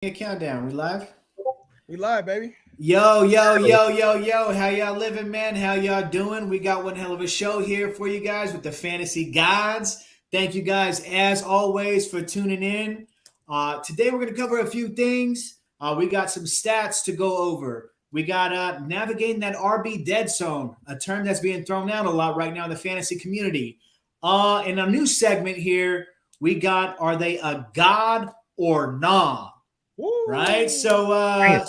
A countdown. We live? We live, baby. Yo. How y'all living, man? How y'all doing? We got one hell of a show here for you guys with the Fantasy Gods. Thank you guys, as always, for tuning in. Today, we're going to cover a few things. We got some stats to go over. We got navigating that RB dead zone, a term that's being thrown out a lot right now in the fantasy community. In a new segment here, we got Are They a God or Nah? Right? So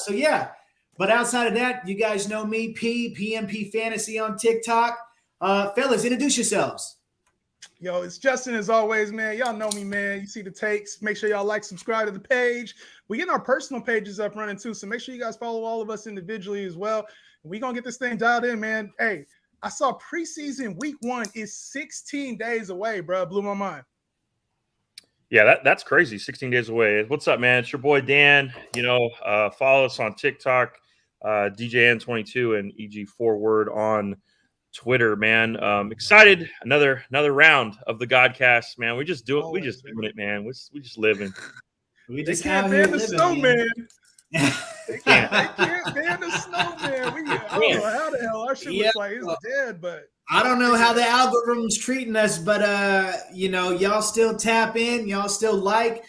yeah. But outside of that, you guys know me, PMP Fantasy on TikTok. Fellas, introduce yourselves. Yo, it's Justin as always, man. Y'all know me, man. You see the takes. Make sure y'all like, subscribe to the page. We getting our personal pages up running too, so make sure you guys follow all of us individually as well. We gonna get this thing dialed in, man. Hey, I saw preseason week 1 is 16 days away, bro. Blew my mind. Yeah, that's crazy. 16 days away. What's up, man? It's your boy Dan. Follow us on TikTok, DJN22 and EG Forward on Twitter, man. Excited. Another round of the Gawdscast, man. We just doing it, man. We just living. We They just can't out here ban the living, snowman. man. They can't ban the snowman. I don't know how the hell our shit looks like it's dead, but I don't know how the algorithm's treating us, but y'all still tap in, y'all still like,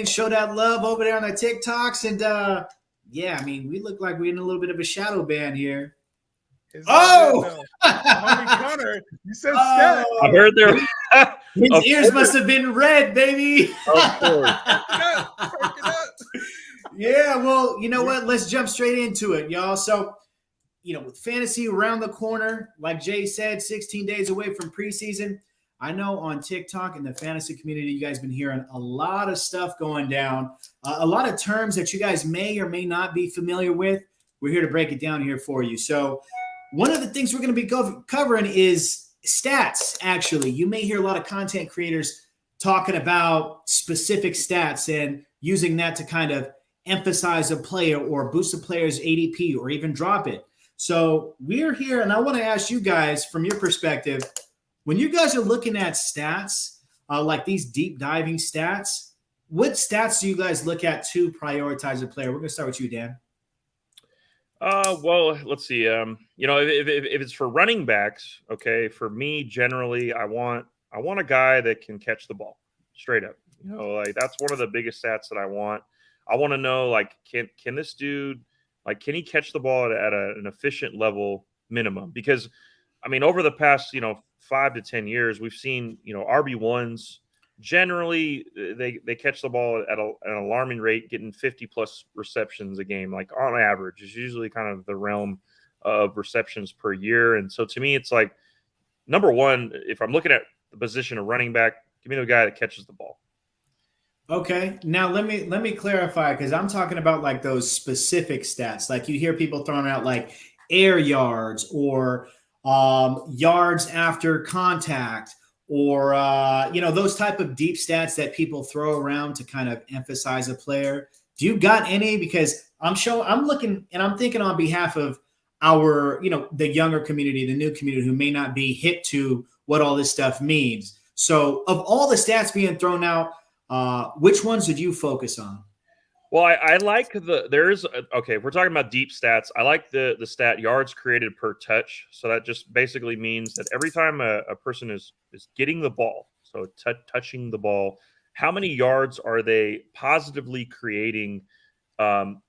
show that love over there on the TikToks, and we look like we're in a little bit of a shadow ban here. Homie Connor, you said stat. I heard there. His ears must have been red, baby. Of course. Perk it up. Yeah, well, you know what? Let's jump straight into it, y'all. So, with fantasy around the corner, like Jay said, 16 days away from preseason. I know on TikTok and the fantasy community, you guys been hearing a lot of stuff going down, a lot of terms that you guys may or may not be familiar with. We're here to break it down here for you. So one of the things we're going to be covering is stats, actually. You may hear a lot of content creators talking about specific stats and using that to kind of emphasize a player or boost a player's ADP or even drop it. So we're here, and I want to ask you guys from your perspective, when you guys are looking at stats, like these deep diving stats, what stats do you guys look at to prioritize a player? We're going to start with you, Dan. Well, let's see. If it's for running backs, okay, for me, generally, I want a guy that can catch the ball straight up. That's one of the biggest stats that I want. I want to know, can this dude, can he catch the ball at an efficient level minimum? Because, over the past, 5 to 10 years, we've seen, RB1s, generally they catch the ball at an alarming rate, getting 50 plus receptions a game, like on average. Is usually kind of the realm of receptions per year. And so to me, it's like, number one, if I'm looking at the position of running back, give me the guy that catches the ball. Okay, now let me clarify, because I'm talking about like those specific stats. Like you hear people throwing out like air yards or yards after contact, or those type of deep stats that people throw around to kind of emphasize a player. Do you got any? Because I'm looking and I'm thinking on behalf of our, the younger community, the new community who may not be hip to what all this stuff means. So of all the stats being thrown out, which ones did you focus on? Well, I like if we're talking about deep stats, I like the stat yards created per touch. So that just basically means that every time a person is getting the ball, so touching the ball, how many yards are they positively creating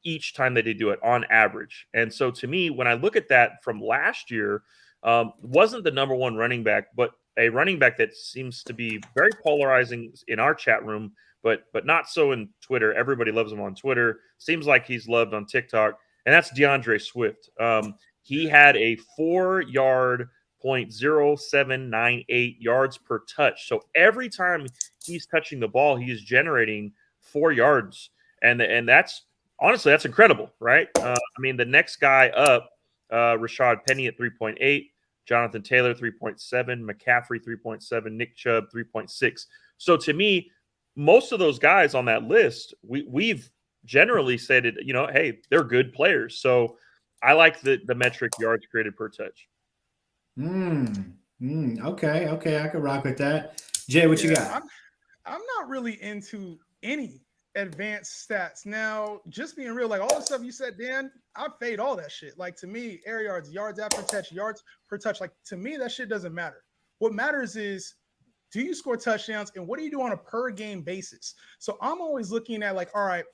each time that they do it on average? And so to me, when I look at that from last year, wasn't the number one running back, but a running back that seems to be very polarizing in our chat room, but not so in Twitter. Everybody loves him on Twitter. Seems like he's loved on TikTok, and that's Deandre Swift. He had a 4-yard 0.0798 yards per touch. So every time he's touching the ball, he is generating 4 yards, and that's honestly, that's incredible, right? The next guy up, Rashad Penny at 3.8. Jonathan Taylor, 3.7, McCaffrey, 3.7, Nick Chubb, 3.6. So to me, most of those guys on that list, we've generally said it, hey, they're good players. So I like the metric yards created per touch. Okay. I can rock with that. Jay, what you got? I'm not really into any advanced stats. Now, just being real, like all the stuff you said, Dan, I fade all that shit. Like to me, air yards, yards after touch, yards per touch, like to me, that shit doesn't matter. What matters is, do you score touchdowns and what do you do on a per game basis? So I'm always looking at like, all right,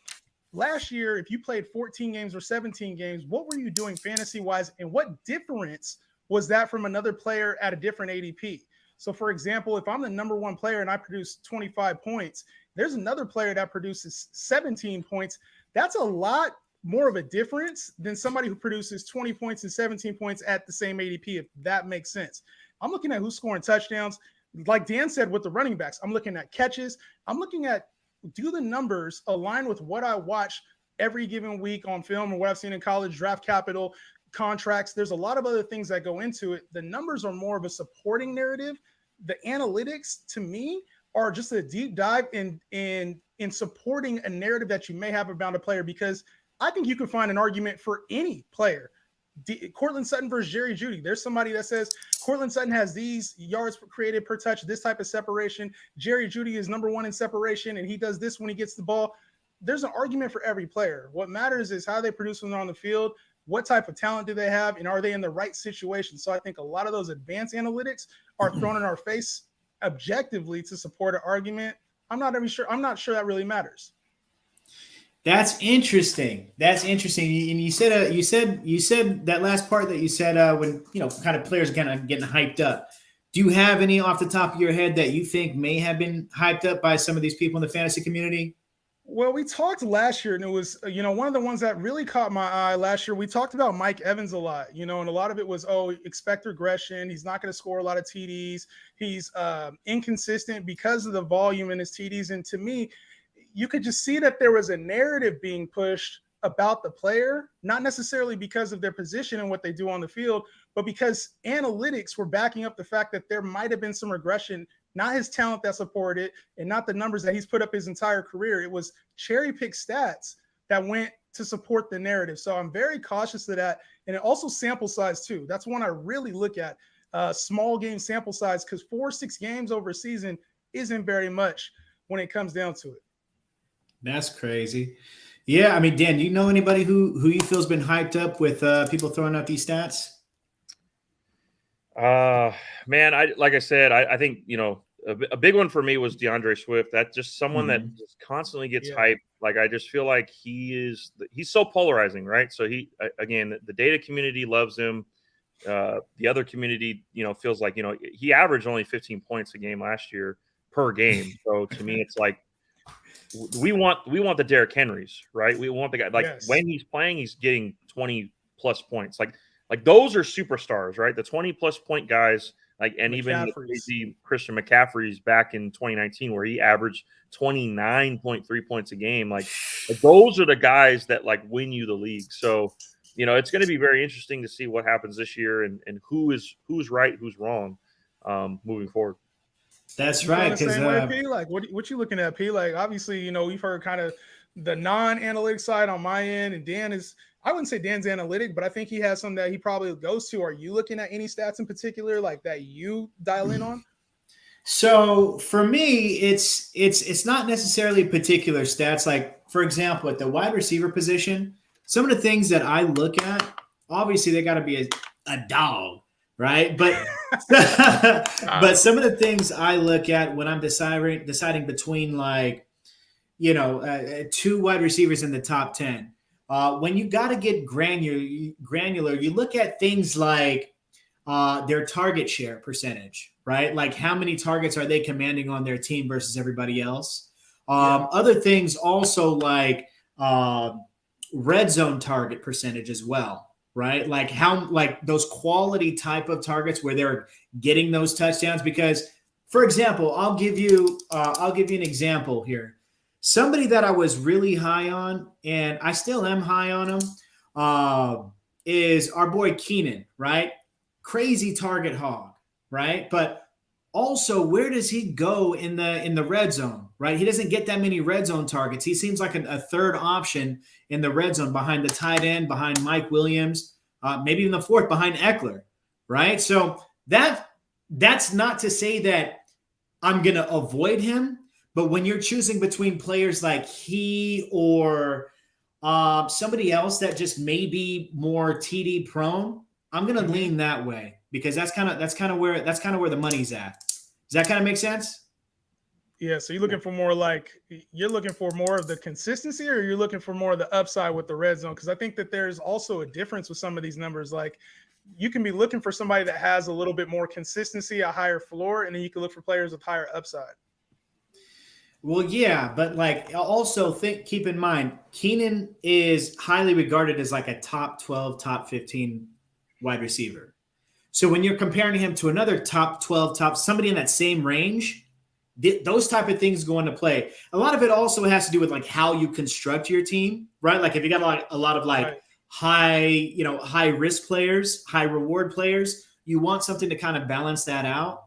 last year, if you played 14 games or 17 games, what were you doing fantasy wise? And what difference was that from another player at a different ADP? So for example, if I'm the number one player and I produce 25 points, there's another player that produces 17 points. That's a lot more of a difference than somebody who produces 20 points and 17 points at the same ADP, if that makes sense. I'm looking at who's scoring touchdowns. Like Dan said with the running backs, I'm looking at catches. I'm looking at, do the numbers align with what I watch every given week on film or what I've seen in college, draft capital, contracts. There's a lot of other things that go into it. The numbers are more of a supporting narrative. The analytics, to me, are just a deep dive in supporting a narrative that you may have about a player, because I think you can find an argument for any player. Cortland Sutton versus Jerry Jeudy. There's somebody that says Cortland Sutton has these yards created per touch, this type of separation. Jerry Jeudy is number one in separation, and he does this when he gets the ball. There's an argument for every player. What matters is how they produce when they're on the field, what type of talent do they have, and are they in the right situation? So I think a lot of those advanced analytics are thrown in our face objectively to support an argument. I'm not sure that really matters. That's interesting. And you said that last part that you said when kind of players kind of getting hyped up. Do you have any off the top of your head that you think may have been hyped up by some of these people in the fantasy community? Well, we talked last year, and it was, one of the ones that really caught my eye last year. We talked about Mike Evans a lot, and a lot of it was, expect regression. He's not going to score a lot of TDs. He's inconsistent because of the volume in his TDs. And to me, you could just see that there was a narrative being pushed about the player, not necessarily because of their position and what they do on the field, but because analytics were backing up the fact that there might have been some regression, not his talent that supported it, and not the numbers that he's put up his entire career. It was cherry-picked stats that went to support the narrative. So I'm very cautious of that. And it also sample size too. That's one I really look at, small game sample size, because 4 or 6 games over a season isn't very much when it comes down to it. That's crazy. Yeah, I mean, Dan, do you know anybody who you feel's been hyped up with people throwing out these stats? Man, I think a big one for me was Deandre Swift. That's just someone that just constantly gets hyped. Like I just feel like he's so polarizing, right? So the data community loves him. The other community, feels like he averaged only 15 points a game last year per game. So to me, it's like, we want the Derrick Henrys, right? We want the guy when he's playing, he's getting 20 plus points. Like those are superstars, right? The 20 plus point guys, and even the crazy Christian McCaffrey's back in 2019 where he averaged 29.3 points a game. Like those are the guys that win you the league. So, it's going to be very interesting to see what happens this year and who's right, who's wrong moving forward. That's right. Because P, what you looking at, P? Like obviously, we've heard kind of the non-analytic side on my end, and Dan is, I wouldn't say Dan's analytic, but I think he has some that he probably goes to. Are you looking at any stats in particular that you dial in on? So for me, it's not necessarily particular stats. Like for example, at the wide receiver position, some of the things that I look at, obviously they got to be a dog. Right. But but some of the things I look at when I'm deciding between 2 wide receivers in the top 10, when you got to get granular, you look at things like their target share percentage, right? Like how many targets are they commanding on their team versus everybody else? Other things also like red zone target percentage as well. Right? Like those quality type of targets where they're getting those touchdowns. Because, for example, I'll give you an example here. Somebody that I was really high on, and I still am high on him, is our boy Keenan, right? Crazy target hog, right? But also, where does he go in the red zone, right? He doesn't get that many red zone targets. He seems like a third option in the red zone behind the tight end, behind Mike Williams, maybe even the fourth behind Eckler, right? So that's not to say that I'm going to avoid him, But when you're choosing between players like he or somebody else that just may be more TD prone, I'm gonna lean that way because that's kind of where the money's at. Does that kind of make sense? Yeah, so you're looking for more of the consistency, or you're looking for more of the upside with the red zone? Because I think that there's also a difference with some of these numbers. Like you can be looking for somebody that has a little bit more consistency, a higher floor, and then you can look for players with higher upside. Well, yeah, but like also keep in mind, Keenan is highly regarded as like a top 12, top 15 wide receiver. So when you're comparing him to another top 12, somebody in that same range, those type of things go into play. A lot of it also has to do with like how you construct your team, right? Like if you got a lot of like high risk players, high reward players, you want something to kind of balance that out.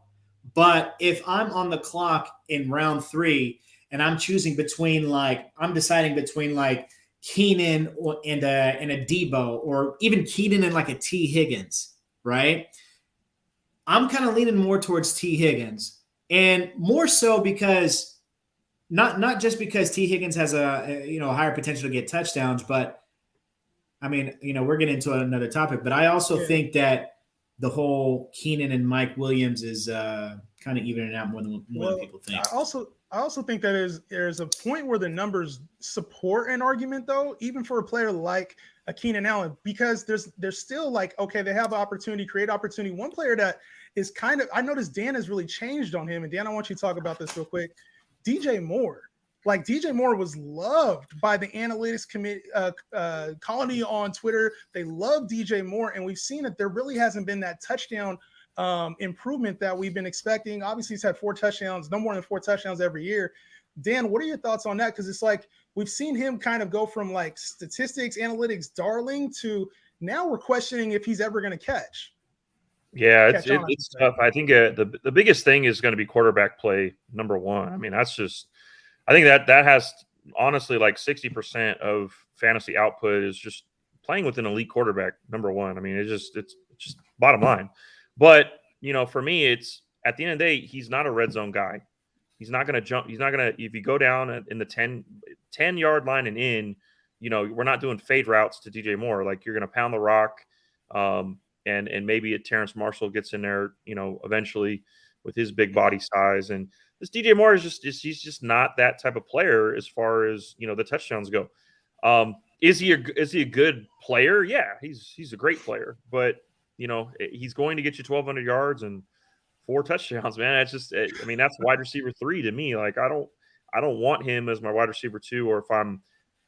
But if I'm on the clock in round 3 and I'm deciding between like Keenan and a Debo, or even Keenan and like a T Higgins, right? I'm kind of leaning more towards T Higgins. And more so because not just because T Higgins has a higher potential to get touchdowns, but I mean, we're getting into another topic, but I also think that the whole Keenan and Mike Williams is kind of evening out more than people think. I also think that there's a point where the numbers support an argument, though, even for a player like a Keenan Allen, because there's still like, okay, they have opportunity, create opportunity. One player that is I noticed Dan has really changed on him. And Dan, I want you to talk about this real quick. DJ Moore. Like DJ Moore was loved by the analytics committee colony on Twitter. They love DJ Moore. And we've seen that there really hasn't been that touchdown improvement that we've been expecting. Obviously, he's had 4 touchdowns, no more than 4 touchdowns every year. Dan, what are your thoughts on that? Because it's like we've seen him kind of go from like statistics, analytics darling to now we're questioning if he's ever going to catch. Yeah, it's tough. I think the biggest thing is going to be quarterback play, number one. I mean, I think that has honestly like 60% of fantasy output is just playing with an elite quarterback, number one. I mean, it's just bottom line. But, for me, it's at the end of the day, he's not a red zone guy. He's not going to jump. He's not going to, if you go down in the 10-yard line and in, we're not doing fade routes to DJ Moore. Like you're going to pound the rock. And maybe Terrence Marshall gets in there, eventually with his big body size. And this DJ Moore he's just not that type of player as far as, the touchdowns go. Is he a good player? Yeah, he's a great player, but he's going to get you 1,200 yards and 4 touchdowns, man. It's just, that's wide receiver 3 to me. Like I don't want him as my wide receiver 2, or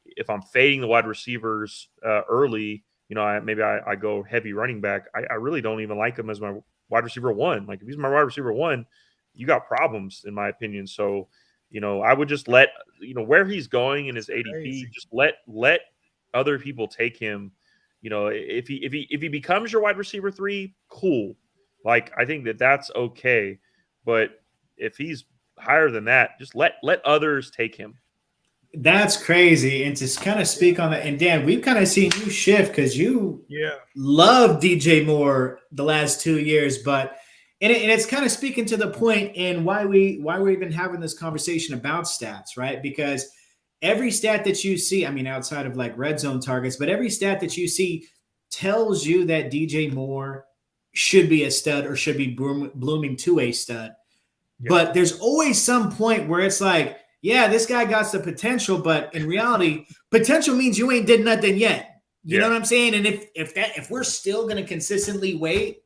if I'm fading the wide receivers early, maybe I go heavy running back. I really don't even like him as my wide receiver 1. Like if he's my wide receiver 1, you got problems in my opinion. So, I would just let, where he's going in his ADP, just let other people take him. If he becomes your wide receiver 3, cool. Like I think that's okay. But if he's higher than that, just let others take him. That's crazy. And to kind of speak on that, and Dan, we've kind of seen you shift because you love DJ Moore the last 2 years, but it's kind of speaking to the point in why we're even having this conversation about stats, right? Because every stat that you see, outside of like red zone targets, but every stat that you see tells you that DJ Moore should be a stud or should be blooming to a stud. Yeah. But there's always some point where it's like, yeah, this guy got the potential, but in reality, potential means you ain't did nothing yet. You know what I'm saying? And if we're still going to consistently wait,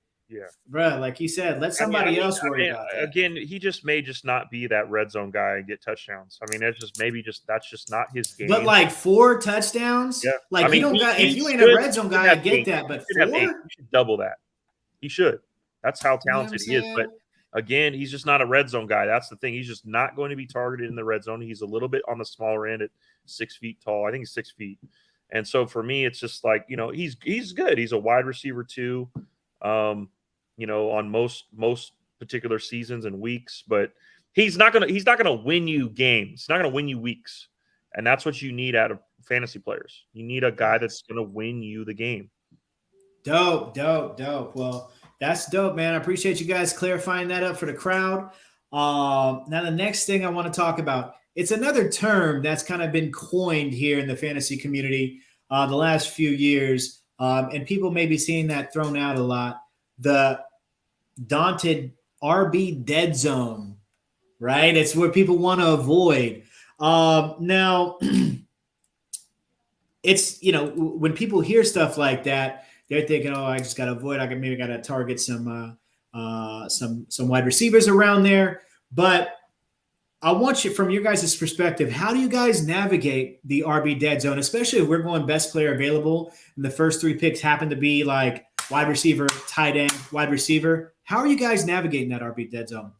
bro, like you said, let somebody else worry about that. Again, he may not be that red zone guy and get touchdowns. That's just not his game. But like 4 touchdowns, like if you ain't a red zone guy, I get that. But 4, you should double that. He should. That's how talented he is. But again, he's just not a red zone guy. That's the thing. He's just not going to be targeted in the red zone. He's a little bit on the smaller end at 6 feet tall. I think he's 6 feet. And so for me, it's just like, he's good. He's a wide receiver 2, on most particular seasons and weeks, but he's not gonna win you games. He's not gonna win you weeks. And that's what you need out of fantasy players. You need a guy that's gonna win you the game. Dope. Well, that's dope, man. I appreciate you guys clarifying that up for the crowd. Now, the next thing I want to talk about, it's another term that's kind of been coined here in the fantasy community the last few years, and people may be seeing that thrown out a lot. The daunted RB dead zone, right? It's where people want to avoid. Now, it's, when people hear stuff like that, they're thinking, oh, I just got to avoid. Maybe got to target some wide receivers around there. But I want you, from your guys' perspective, how do you guys navigate the RB dead zone, especially if we're going best player available and the first 3 picks happen to be like wide receiver, tight end, wide receiver? How are you guys navigating that RB dead zone?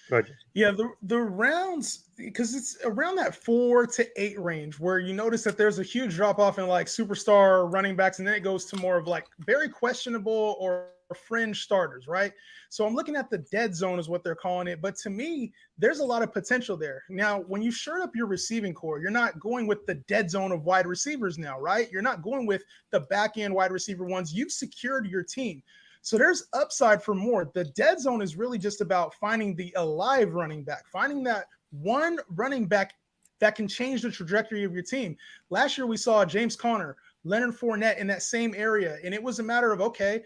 Good. Yeah, the rounds, because it's around that 4 to 8 range where you notice that there's a huge drop off in like superstar running backs, and then it goes to more of like very questionable or fringe starters, right? So I'm looking at the dead zone is what they're calling it. But to me, there's a lot of potential there. Now, when you shirt up your receiving core, you're not going with the dead zone of wide receivers now, right? You're not going with the back end wide receiver ones. You've secured your team. So there's upside for more. The dead zone is really just about finding the alive running back, finding that one running back that can change the trajectory of your team. Last year, we saw James Conner, Leonard Fournette in that same area. And it was a matter of, okay,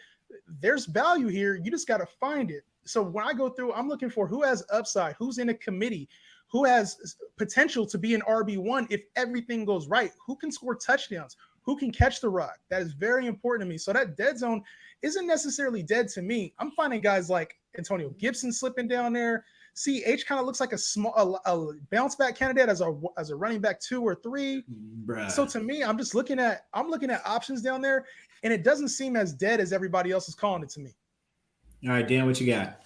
there's value here. You just got to find it. So when I go through, I'm looking for who has upside, who's in a committee, who has potential to be an RB1 if everything goes right, who can score touchdowns, who can catch the rock. That is very important to me. So that dead zone isn't necessarily dead to me. I'm finding guys like Antonio Gibson slipping down there. CH kind of looks like a bounce back candidate as a running back 2 or 3. Bruh. So to me, I'm looking at options down there, and it doesn't seem as dead as everybody else is calling it to me. All right, Dan, what you got?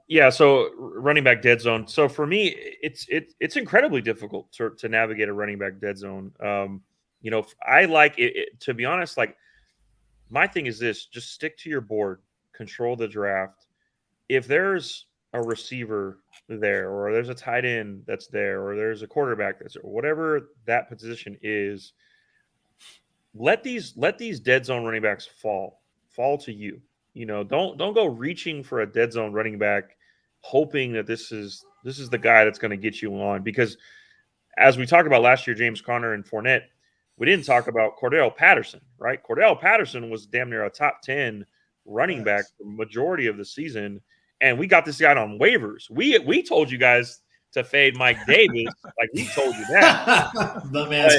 Yeah, so running back dead zone. So for me, it's incredibly difficult to navigate a running back dead zone. I like it, to be honest, like my thing is this: just stick to your board, control the draft. If there's a receiver there, or there's a tight end that's there, or there's a quarterback that's there, whatever that position is, let these dead zone running backs fall to you. Don't go reaching for a dead zone running back, hoping that this is the guy that's going to get you on. Because as we talked about last year, James Conner and Fournette, we didn't talk about Cordell Patterson, right? Cordell Patterson was damn near a top 10 running back for the majority of the season, and we got this guy on waivers. We told you guys to fade Mike Davis, like we told you that.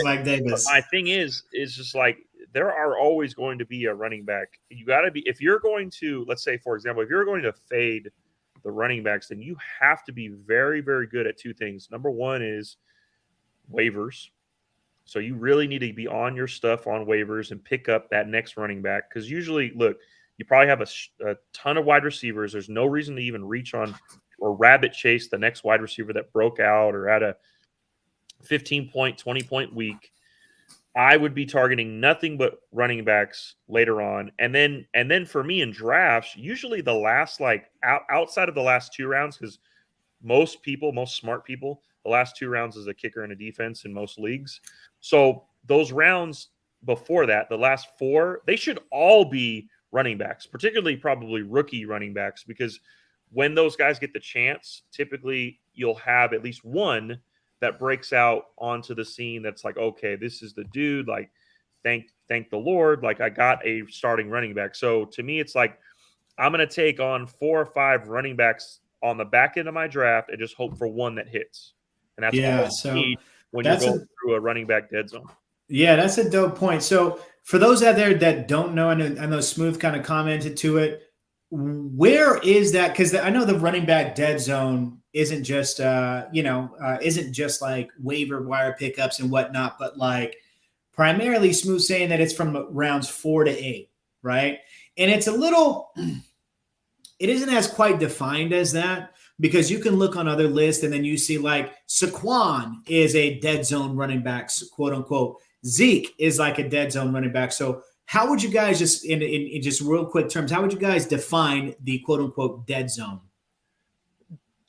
Mike Davis. But my thing is just like, there are always going to be a running back. You got to be, if you're going to, let's say, for example, if you're going to fade the running backs, then you have to be very, very good at 2 things. Number one is waivers. So you really need to be on your stuff on waivers and pick up that next running back. Because usually, look, you probably have a ton of wide receivers. There's no reason to even reach on or rabbit chase the next wide receiver that broke out or had a 15-point, 20-point week. I would be targeting nothing but running backs later on. And then for me in drafts, usually the last, like outside of the last 2 rounds, because most smart people, the last 2 rounds is a kicker and a defense in most leagues. So those rounds before that, the last 4, they should all be running backs, particularly probably rookie running backs, because when those guys get the chance, typically you'll have at least one that breaks out onto the scene that's like, okay, this is the dude, like thank the Lord, like I got a starting running back. So to me, it's like I'm going to take on 4 or 5 running backs on the back end of my draft and just hope for one that hits. And that's all you need when you're going through a running back dead zone. Yeah, that's a dope point. So for those out there that don't know, I know Smooth kind of commented to it, where is that? Because I know the running back dead zone isn't just isn't just like waiver wire pickups and whatnot, but like primarily Smooth saying that it's from rounds 4 to 8, right? And it's it isn't as quite defined as that, because you can look on other lists and then you see like Saquon is a dead zone running back, quote unquote. Zeke is like a dead zone running back. So how would you guys, just in just real quick terms, how would you guys define the quote unquote dead zone?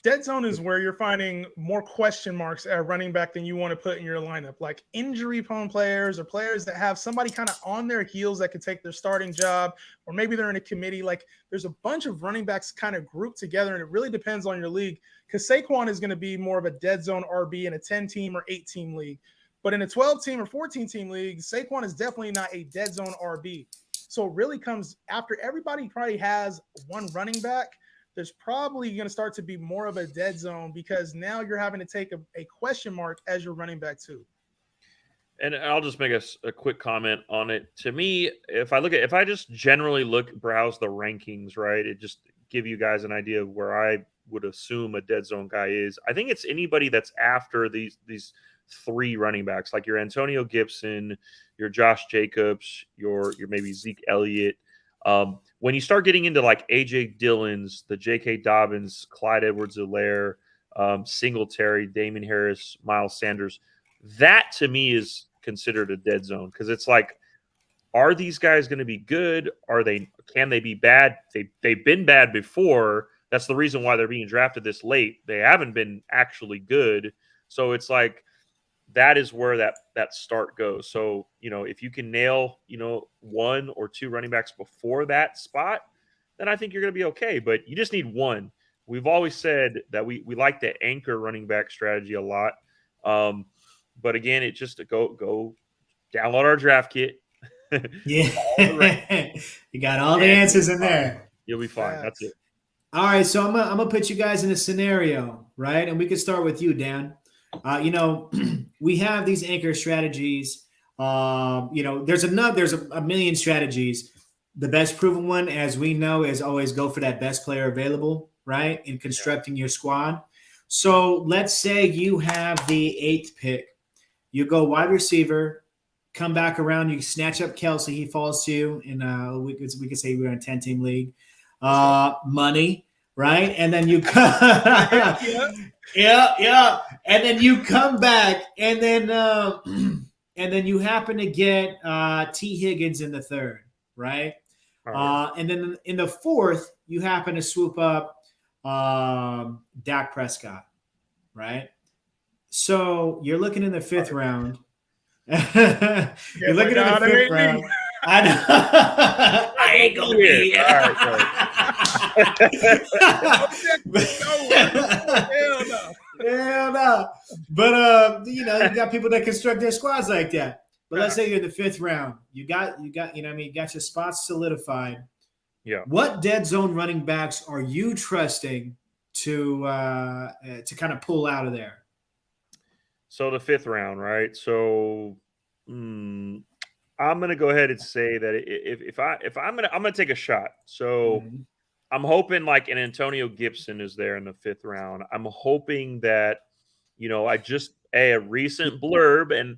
DeadZone is where you're finding more question marks at running back than you want to put in your lineup, like injury-prone players or players that have somebody kind of on their heels that could take their starting job, or maybe they're in a committee. Like there's a bunch of running backs kind of grouped together, and it really depends on your league because Saquon is going to be more of a DeadZone RB in a 10-team or 8-team league. But in a 12-team or 14-team league, Saquon is definitely not a DeadZone RB. So it really comes after everybody probably has one running back. There's probably going to start to be more of a dead zone because now you're having to take a question mark as your running back too. And I'll just make a quick comment on it. To me, if I just generally browse the rankings, right, it just give you guys an idea of where I would assume a dead zone guy is. I think it's anybody that's after these three running backs, like your Antonio Gibson, your Josh Jacobs, your maybe Zeke Elliott. When you start getting into like A.J. Dillon's, the J.K. Dobbins, Clyde Edwards-Helaire, Singletary, Damon Harris, Miles Sanders, that to me is considered a dead zone because it's like, are these guys going to be good? Can they be bad? They've been bad before. That's the reason why they're being drafted this late. They haven't been actually good. So it's like, that is where that start goes. So, if you can nail, one or two running backs before that spot, then I think you're going to be okay. But you just need one. We've always said that we like the anchor running back strategy a lot. But again, it just go download our draft kit. Yeah. You got all the answers in there. You'll be fine. That's it. All right. So I'm gonna put you guys in a scenario, right? And we can start with you, Dan. We have these anchor strategies. There's a million strategies. The best proven one, as we know, is always go for that best player available, right? In constructing your squad. So let's say you have the 8th pick. You go wide receiver, come back around, you snatch up Kelsey, he falls to you, and we could say we're in a 10-team league. Money, right? And then you Yeah. And then you come back, and then you happen to get T. Higgins in the 3rd, right? Right. And then in the 4th, you happen to swoop up Dak Prescott, right? So you're looking in the 5th round. You're looking in the 5th round. I know. I ain't gonna be here. Hell no. But you got people that construct their squads like that. But let's say you're in the 5th round. You got you got your spots solidified. Yeah. What dead zone running backs are you trusting to kind of pull out of there? So the 5th round, right? So I'm gonna go ahead and say that if I'm gonna take a shot. So I'm hoping like an Antonio Gibson is there in the 5th round. I'm hoping that I just a recent blurb, and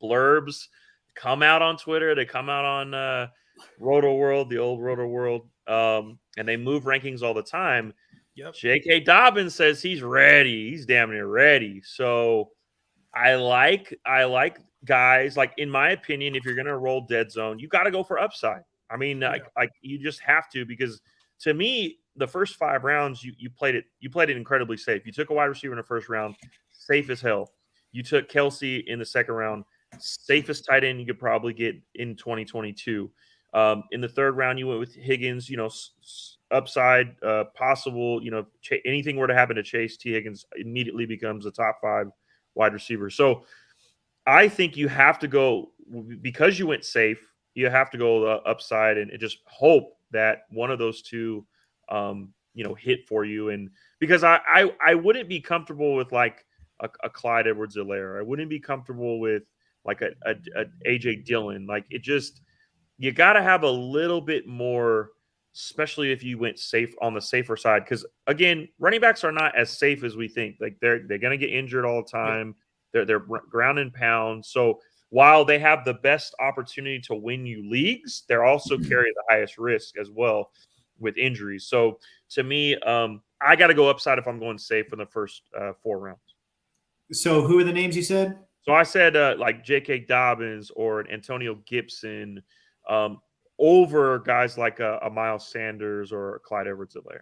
blurbs come out on Twitter. They come out on Roto World, the old Roto World, and they move rankings all the time. Yep. J.K. Dobbins says he's ready. He's damn near ready. So I like guys, like, in my opinion, if you're going to roll dead zone, you got to go for upside. I mean, like you just have to, because to me, the first 5 rounds, you played it incredibly safe. You took a wide receiver in the 1st round, safe as hell. You took Kelsey in the 2nd round, safest tight end you could probably get in 2022. In the 3rd round, you went with Higgins, upside, possible, anything were to happen to Chase, T. Higgins immediately becomes a top 5 wide receiver. So I think you have to go, because you went safe, you have to go upside and just hope that one of those two, hit for you. And because I wouldn't be comfortable with like a Clyde Edwards-Helaire. I wouldn't be comfortable with like a A.J. Dillon. Like, it just, you got to have a little bit more, especially if you went safe on the safer side. Because again, running backs are not as safe as we think. Like, they're going to get injured all the time. Yeah. They're ground and pound. So while they have the best opportunity to win you leagues, they're also carry the highest risk as well with injuries. So to me, I got to go upside if I'm going safe in the first 4 rounds. So who are the names you said? So I said like J.K. Dobbins or an Antonio Gibson over guys like a Miles Sanders or a Clyde Edwards-Helaire.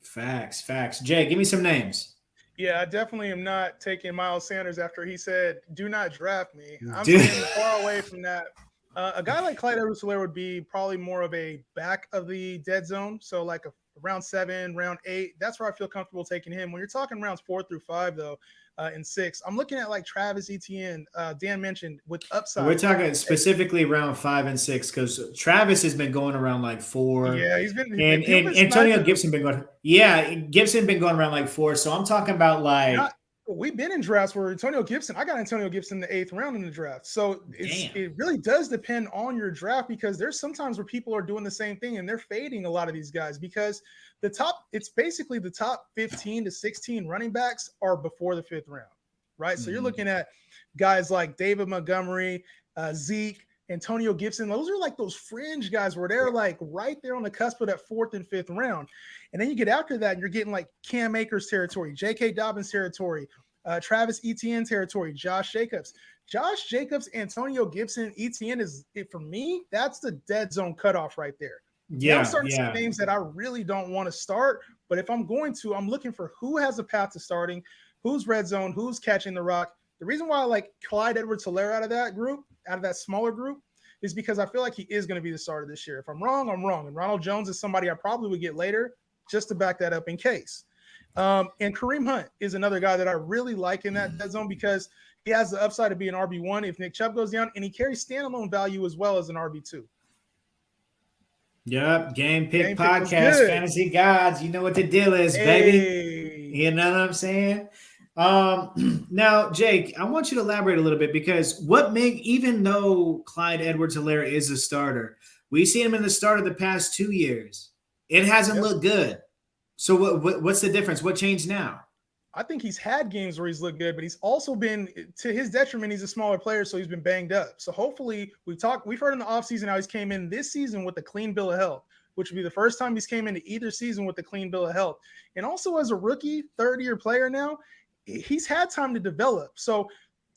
Facts. Jay, give me some names. Yeah, I definitely am not taking Miles Sanders after he said, "Do not draft me." I'm Dude. staying far away from that. A guy like Clyde Edwards-Helaire would be probably more of a back of the dead zone. So like a round 7, round 8. That's where I feel comfortable taking him. When you're talking rounds 4 through 5, though, and 6, I'm looking at like Travis Etienne. Dan mentioned with upside. We're talking specifically round 5 and 6 because Travis has been going around like 4. Yeah, he's been. And Antonio Gibson been going. Yeah, Gibson been going around like 4. So I'm talking about like. We've been in drafts where Antonio Gibson, I got Antonio Gibson in the 8th round in the draft. So it really does depend on your draft because there's sometimes where people are doing the same thing and they're fading a lot of these guys because it's basically the top 15 to 16 running backs are before the 5th round, right? So you're looking at guys like David Montgomery, Zeke, Antonio Gibson. Those are like those fringe guys where they're like right there on the cusp of that 4th and 5th round. And then you get after that and you're getting like Cam Akers territory, J.K. Dobbins territory, Travis Etienne territory, Josh Jacobs, Antonio Gibson, Etienne is it for me. That's the dead zone cutoff right there. Yeah, I'm starting some names that I really don't want to start, but if I'm going to, I'm looking for who has a path to starting, who's red zone, who's catching the rock. The reason why I like Clyde Edwards-Helaire out of that smaller group, is because I feel like he is going to be the starter this year. If I'm wrong, I'm wrong. And Ronald Jones is somebody I probably would get later just to back that up in case. And Kareem Hunt is another guy that I really like in that zone because he has the upside to be an RB1 if Nick Chubb goes down, and he carries standalone value as well as an RB2. Yep, Game Pick Podcast, Fantasy Gods. You know what the deal is, baby. You know what I'm saying? Now, Jake, I want you to elaborate a little bit because even though Clyde Edwards-Helaire is a starter, we see him in the start of the past 2 years. It hasn't looked good. So what's the difference? What changed now? I think he's had games where he's looked good, but he's also been, to his detriment, he's a smaller player, so he's been banged up. So hopefully we've heard in the offseason how he's came in this season with a clean bill of health, which would be the first time he's came into either season with a clean bill of health. And also as a rookie, third-year player now, he's had time to develop. So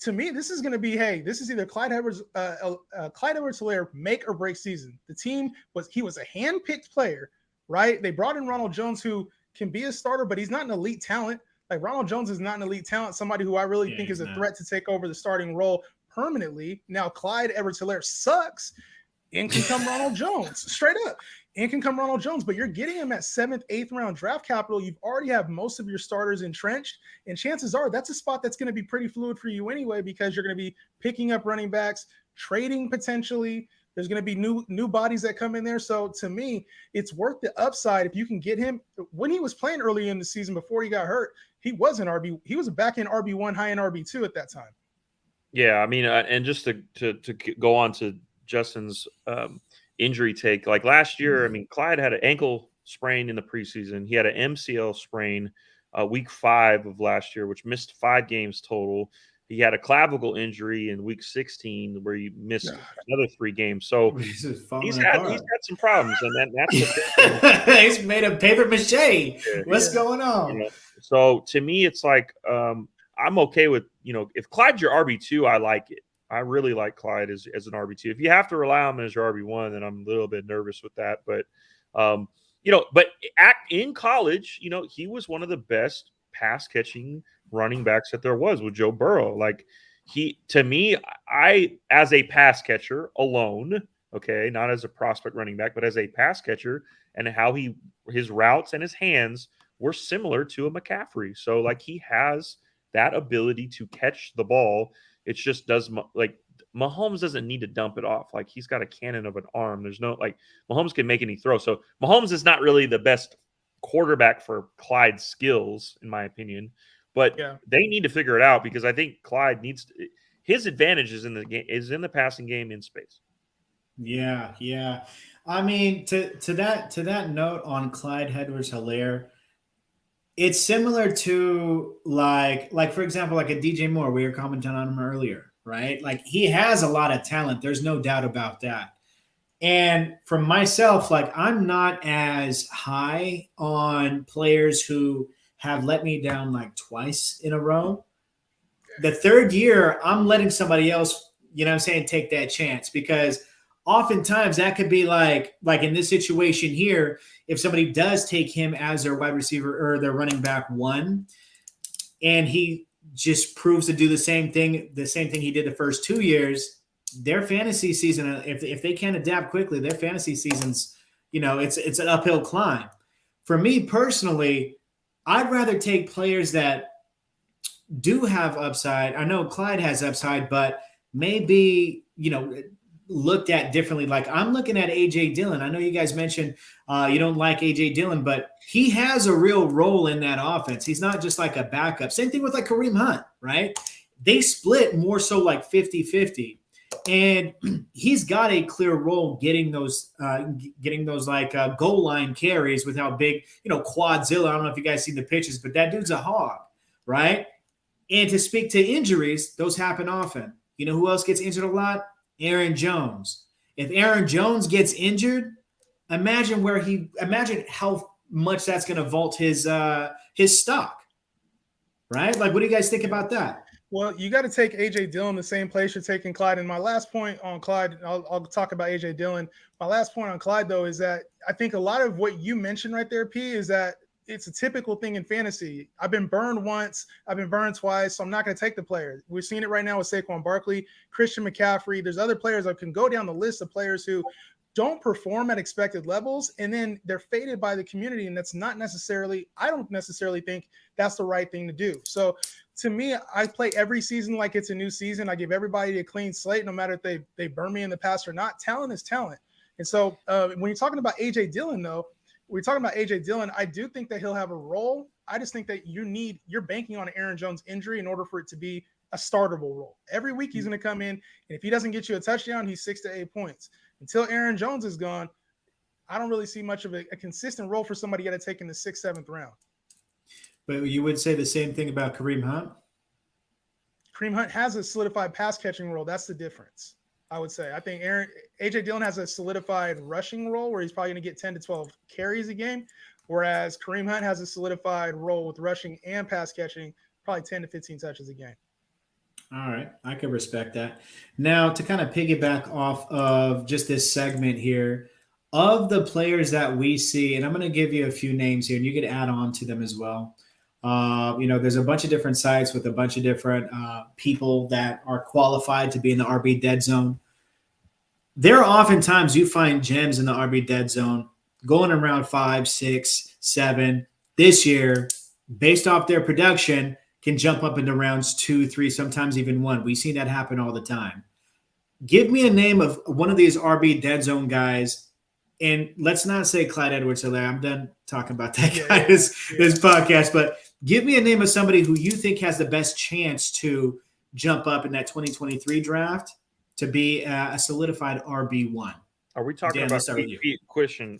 to me, this is going to be, this is either Clyde Edwards-Helaire make or break season. The team he was a hand-picked player, right? They brought in Ronald Jones, who can be a starter, but he's not an elite talent. Like Ronald Jones is not an elite talent, somebody who I really think is a threat to take over the starting role permanently. Now, Clyde Edwards-Helaire sucks. In can come Ronald Jones, straight up. In can come Ronald Jones, but you're getting him at 7th, 8th round draft capital. You've already have most of your starters entrenched, and chances are that's a spot that's going to be pretty fluid for you anyway because you're going to be picking up running backs, trading potentially. There's going to be new bodies that come in there. So to me, it's worth the upside if you can get him. When he was playing early in the season before he got hurt, he was an RB. He was a back-end RB1, high-end RB2 at that time. Yeah, I mean, and just to go on to Justin's injury take, like last year, I mean, Clyde had an ankle sprain in the preseason. He had an MCL sprain week 5 of last year, which missed 5 games total. He had a clavicle injury in week 16 where he missed another 3 games. So he's had some problems, and that's he's made of paper mache. What's going on? You know, so to me, it's like I'm okay with, if Clyde's your RB2, I like it. I really like Clyde as an RB2. If you have to rely on him as your RB1, then I'm a little bit nervous with that. But but in college, he was one of the best pass catching running backs that there was with Joe Burrow. Like to me, I as a pass catcher alone, okay, not as a prospect running back, but as a pass catcher and how his routes and his hands were similar to a McCaffrey. So like he has that ability to catch the ball. It just Mahomes doesn't need to dump it off. Like he's got a cannon of an arm. There's no Mahomes can make any throw. So Mahomes is not really the best quarterback for Clyde's skills, in my opinion. But they need to figure it out because I think Clyde his advantage is in the passing game in space. Yeah. I mean, to that note on Clyde Edwards-Helaire, it's similar to like for example, like a DJ Moore. We were commenting on him earlier, right? Like he has a lot of talent. There's no doubt about that. And for myself, like I'm not as high on players who have let me down like twice in a row. The third year, I'm letting somebody else, take that chance because oftentimes that could be like in this situation here, if somebody does take him as their wide receiver or their running back one, and he just proves to do the same thing he did the first 2 years, their fantasy season, if they can't adapt quickly, their fantasy season's, it's an uphill climb. For me personally, I'd rather take players that do have upside. I know Clyde has upside, but maybe, looked at differently. Like I'm looking at AJ Dillon. I know you guys mentioned you don't like AJ Dillon, but he has a real role in that offense. He's not just like a backup. Same thing with like Kareem Hunt, right? They split more so like 50-50. And he's got a clear role getting those like goal line carries with how big, Quadzilla. I don't know if you guys see the pitches, but that dude's a hog, right? And to speak to injuries, those happen often. You know who else gets injured a lot? Aaron Jones. If Aaron Jones gets injured, imagine how much that's going to vault his stock, right? Like, what do you guys think about that? Well, you got to take AJ Dillon the same place you're taking Clyde. And my last point on Clyde, I'll talk about AJ Dillon. My last point on Clyde, though, is that I think a lot of what you mentioned right there, P, is that it's a typical thing in fantasy. I've been burned once, I've been burned twice, so I'm not going to take the player. We're seeing it right now with Saquon Barkley, Christian McCaffrey. There's other players that can go down the list of players who don't perform at expected levels, and then they're faded by the community, and I don't necessarily think that's the right thing to do. So to me, I play every season like it's a new season. I give everybody a clean slate, no matter if they burn me in the past or not. Talent is talent. And so when you're talking about AJ Dillon, though, I do think that he'll have a role. I just think that you're banking on an Aaron Jones injury in order for it to be a startable role. Every week he's going to come in, and if he doesn't get you a touchdown, he's 6 to 8 points. Until Aaron Jones is gone, I don't really see much of a consistent role for somebody you got to take in the 6th, 7th round. But you would say the same thing about Kareem Hunt? Kareem Hunt has a solidified pass catching role. That's the difference, I would say. I think AJ Dillon has a solidified rushing role where he's probably going to get 10 to 12 carries a game, whereas Kareem Hunt has a solidified role with rushing and pass catching, probably 10 to 15 touches a game. All right. I can respect that. Now, to kind of piggyback off of just this segment here, of the players that we see, and I'm going to give you a few names here, and you could add on to them as well. There's a bunch of different sites with a bunch of different people that are qualified to be in the RB dead zone. There are oftentimes you find gems in the RB dead zone going around 5, 6, 7. This year, based off their production, can jump up into rounds 2, 3, sometimes even 1. We see that happen all the time. Give me a name of one of these RB dead zone guys, and let's not say Clyde Edwards-Helaire. I'm done talking about that guy this podcast, but give me a name of somebody who you think has the best chance to jump up in that 2023 draft to be a solidified RB1. Are we talking Dan, about question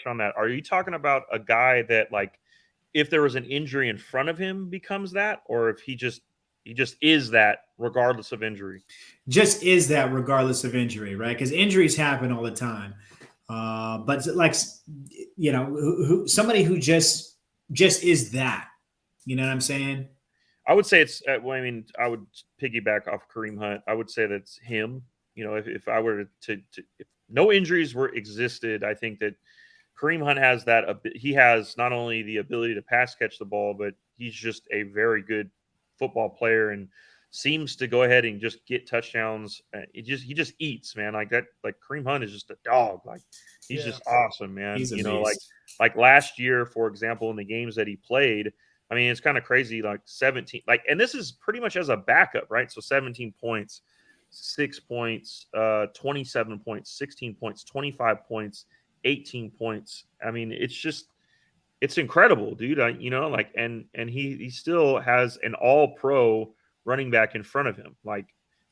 on that? Are you talking about a guy that, like, if there was an injury in front of him becomes that, or if he just is that regardless of injury? Just is that regardless of injury, right? Because injuries happen all the time. But like, somebody who just is that, you know what I'm saying? I would say it's, I would piggyback off Kareem Hunt. I would say that's him. If I were to if no injuries existed, I think that Kareem Hunt has that. He has not only the ability to pass catch the ball, but he's just a very good football player and seems to go ahead and just get touchdowns. He just eats, man. Like that. Like Kareem Hunt is just a dog. Like he's just awesome, man. He's a beast. Like last year, for example, in the games that he played, I mean, it's kind of crazy. Like 17, and this is pretty much as a backup, right? So 17 points, 6 points, 27 points, 16 points, 25 points, 18 points. I mean, it's incredible, dude. And he still has an all-pro running back in front of him. Like,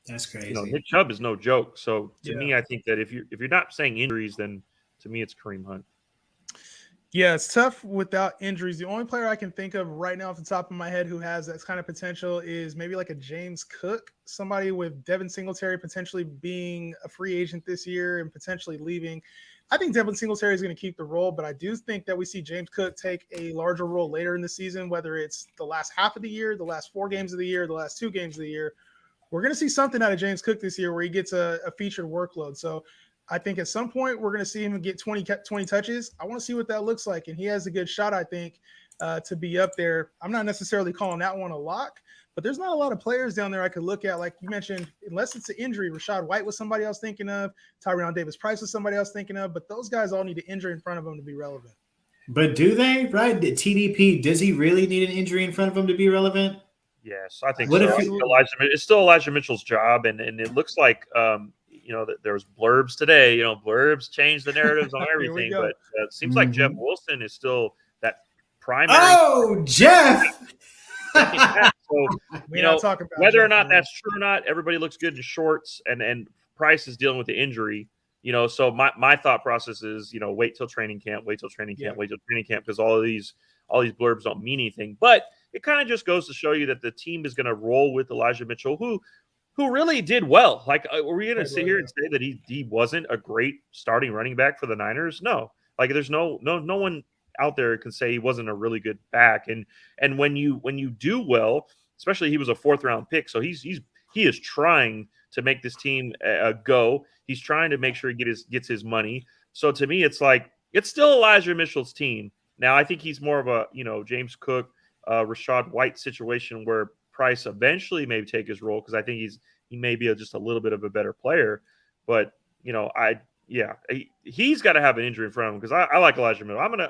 that's crazy. Nick Chubb is no joke. So to me, I think that if you're not saying injuries, then to me it's Kareem Hunt. Yeah, it's tough without injuries. The only player I can think of right now off the top of my head who has that kind of potential is maybe like a James Cook, somebody with Devin Singletary potentially being a free agent this year and potentially leaving. I think Devin Singletary is going to keep the role, but I do think that we see James Cook take a larger role later in the season, whether it's the last half of the year, the last 4 games of the year, the last 2 games of the year. We're going to see something out of James Cook this year where he gets a featured workload. So I think at some point we're going to see him get 20 touches. I want to see what that looks like. And he has a good shot, I think, to be up there. I'm not necessarily calling that one a lock, but there's not a lot of players down there I could look at. Like you mentioned, unless it's an injury, Rachaad White was somebody else thinking of. Tyrion Davis-Price was somebody else thinking of. But those guys all need an injury in front of them to be relevant. But do they, right? TDP, does he really need an injury in front of him to be relevant? Yes, I think What so. if I think it's still Elijah Mitchell's job, and it looks like that there was blurbs today. Blurbs change the narratives on everything, but it seems like Jeff Wilson is still that primary. Oh, Jeff! So whether or not Jeff, that's true or not, everybody looks good in shorts, and Price is dealing with the injury. So my thought process is, wait till training camp, wait till training camp, because all these blurbs don't mean anything. But it kind of just goes to show you that the team is going to roll with Elijah Mitchell, who really did well. Like, are we going to sit here and say that he wasn't a great starting running back for the Niners? No. Like, there's no one out there can say he wasn't a really good back. And when you do well, especially he was a 4th round pick, so he is trying to make this team go. He's trying to make sure he gets his money. So to me, it's like it's still Elijah Mitchell's team. Now I think he's more of a James Cook, Rachaad White situation where Price eventually may take his role, because I think he may be just a little bit of a better player. But he's got to have an injury in front of him, because I like Elijah Mitchell. I'm gonna